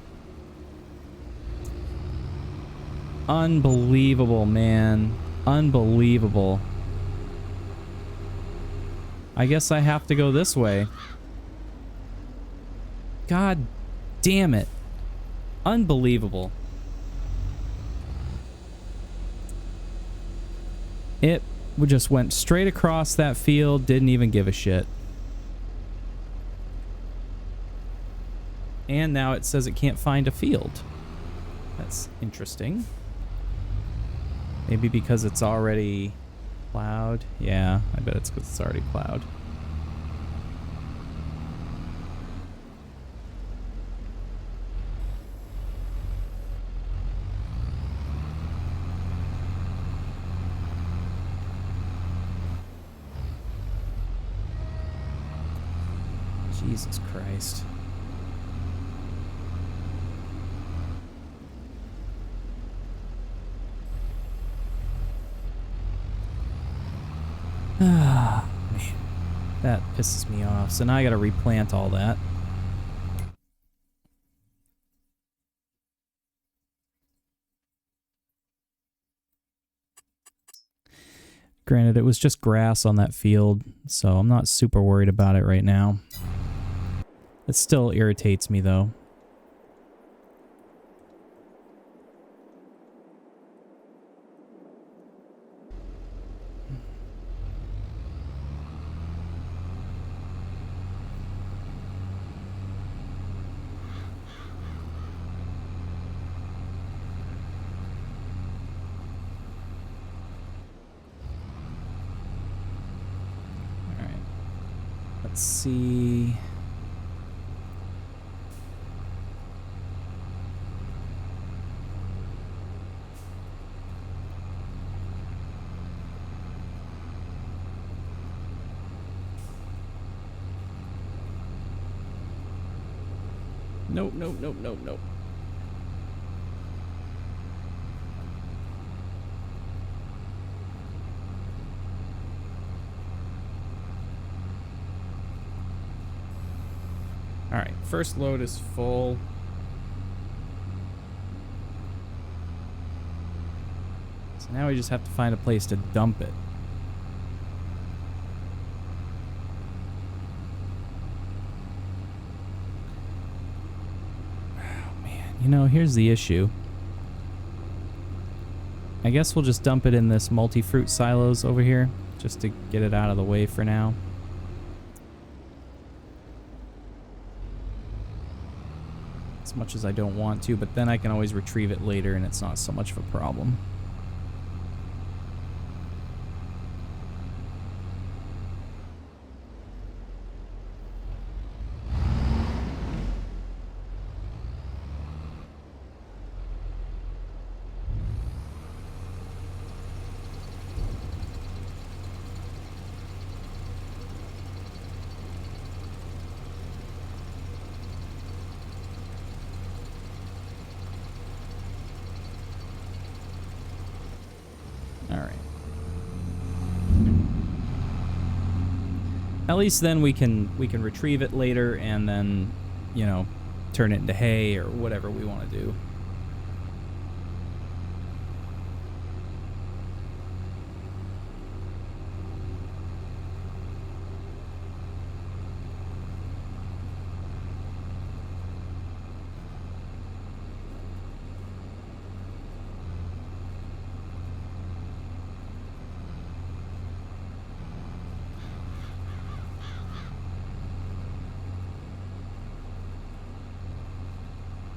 Unbelievable, man. Unbelievable. I guess I have to go this way. God damn it. Unbelievable. It just went straight across that field, didn't even give a shit. And now it says it can't find a field. That's interesting. Maybe because it's already plowed. Yeah, I bet it's because it's already plowed. Jesus Christ. Ah, man. That pisses me off. So now I gotta replant all that. Granted, it was just grass on that field, so I'm not super worried about it right now. It still irritates me, though. Let's see. Nope, nope, nope, nope, nope. Alright, first load is full. So now we just have to find a place to dump it. Oh man, you know, here's the issue. I guess we'll just dump it in this multi-fruit silos over here, just to get it out of the way for now. as much as I don't want to, but then I can always retrieve it later and it's not so much of a problem. At least then we can retrieve it later and then, you know, turn it into hay or whatever we want to do.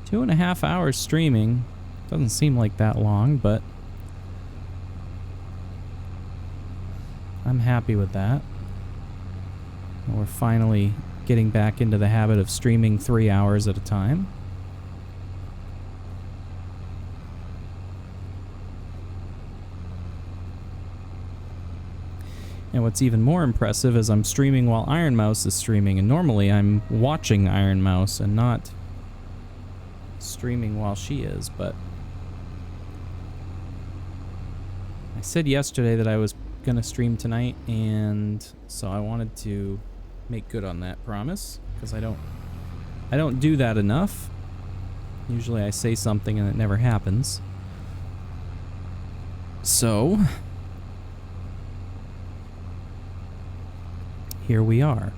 Two and a half hours streaming. Doesn't seem like that long, but I'm happy with that. We're finally getting back into the habit of streaming 3 hours at a time. And what's even more impressive is I'm streaming while Iron Mouse is streaming, and normally I'm watching Iron Mouse and not streaming while she is, but I said yesterday that I was gonna stream tonight, and so I wanted to make good on that promise, because I don't do that enough. Usually I say something and it never happens. So here we are.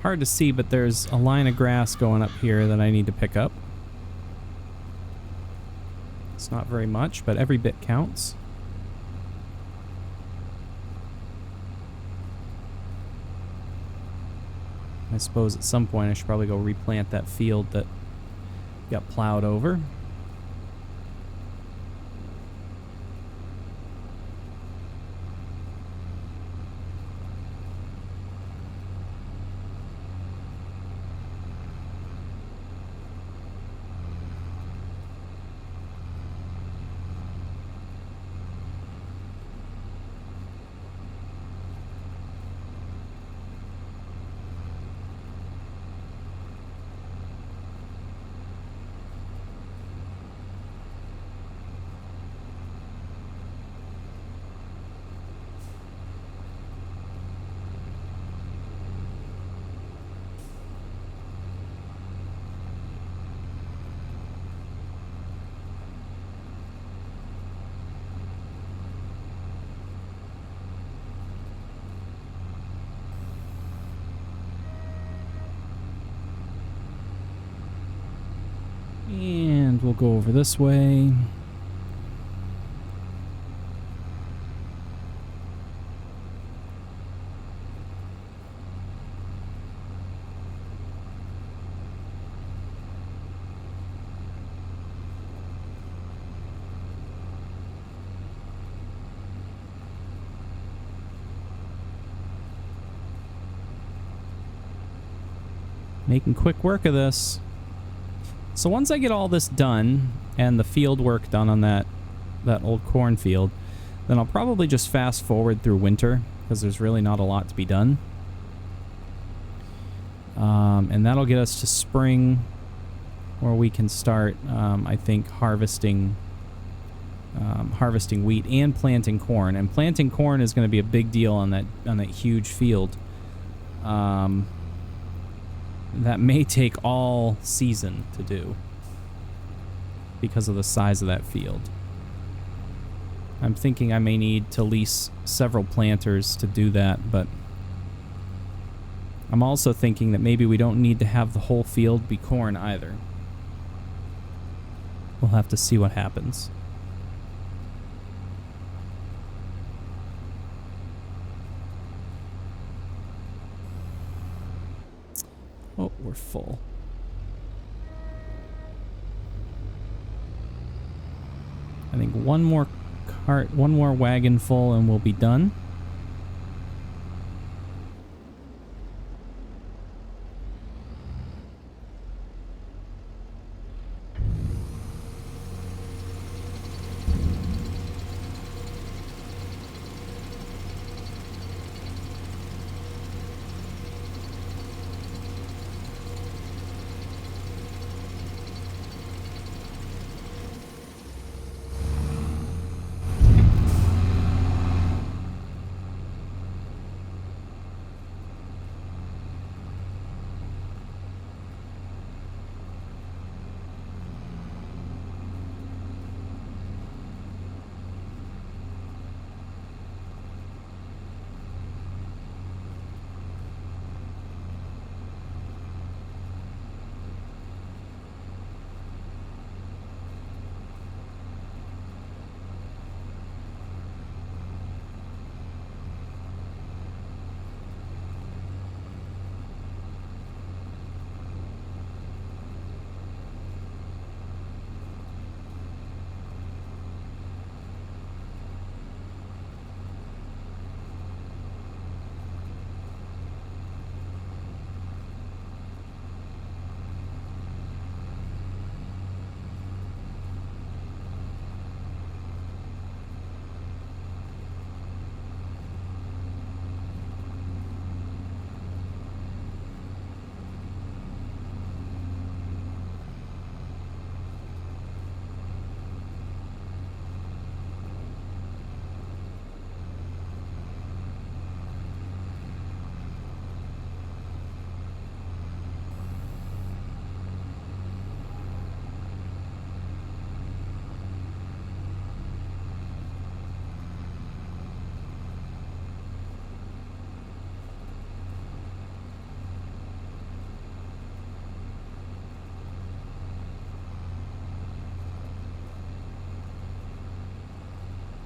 Hard to see, but there's a line of grass going up here that I need to pick up. It's not very much, but every bit counts. I suppose at some point I should probably go replant that field that got plowed over. go over this way. Making quick work of this. So once I get all this done and the field work done on that old cornfield, then I'll probably just fast forward through winter because there's really not a lot to be done. And that'll get us to spring where we can start, I think, harvesting wheat and planting corn. And planting corn is going to be a big deal on that huge field. That may take all season to do because of the size of that field. I'm thinking I may need to lease several planters to do that, but I'm also thinking that maybe we don't need to have the whole field be corn either. We'll have to see what happens. Oh, we're full. I think one more wagon full and we'll be done.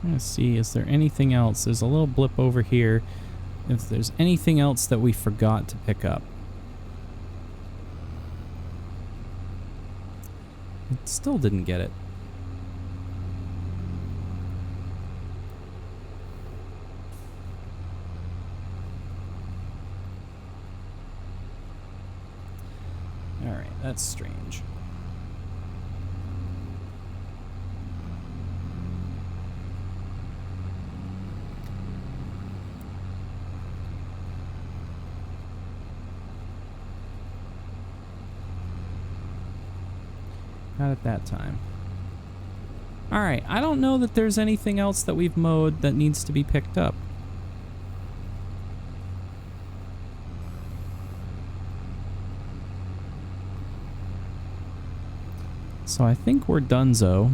Let's see, is there anything else? There's a little blip over here. If there's anything else that we forgot to pick up. It still didn't get it. Alright, that's strange. Not at that time. Alright, I don't know that there's anything else that we've mowed that needs to be picked up. So I think we're donezo.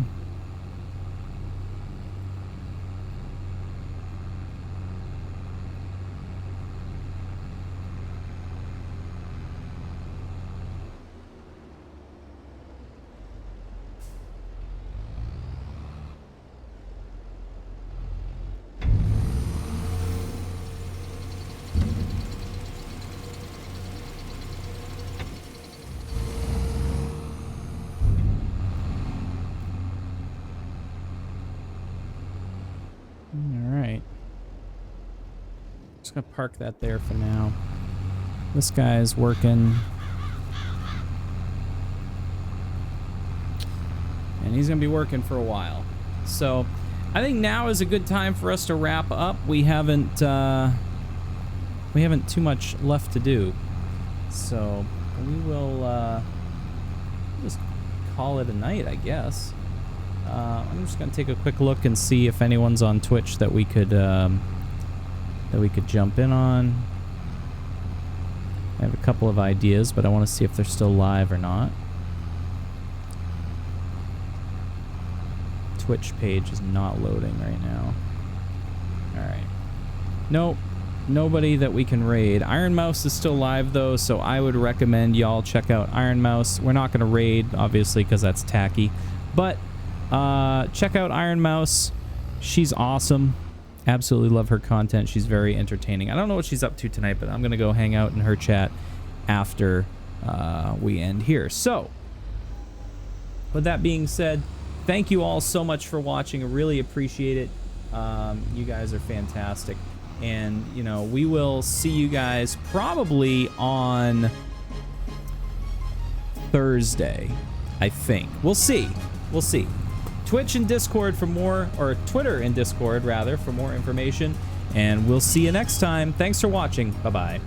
Just gonna park that there for now. This guy's working. And he's gonna be working for a while. So I think now is a good time for us to wrap up. We haven't too much left to do. So we will just call it a night, I guess. I'm just gonna take a quick look and see if anyone's on Twitch that we could jump in on. I have a couple of ideas, but I want to see if they're still live or not. Twitch page is not loading right now. Alright. Nope. Nobody that we can raid. Iron Mouse is still live though, so I would recommend y'all check out Iron Mouse. We're not going to raid, obviously, because that's tacky. But check out Iron Mouse. She's awesome. Absolutely love her content. She's very entertaining. I don't know what she's up to tonight, but I'm going to go hang out in her chat after we end here. So, with that being said, thank you all so much for watching. I really appreciate it. You guys are fantastic. And, you know, we will see you guys probably on Thursday, I think. We'll see. We'll see. Twitch and Discord for more, or Twitter and Discord, rather, for more information. And we'll see you next time. Thanks for watching. Bye-bye.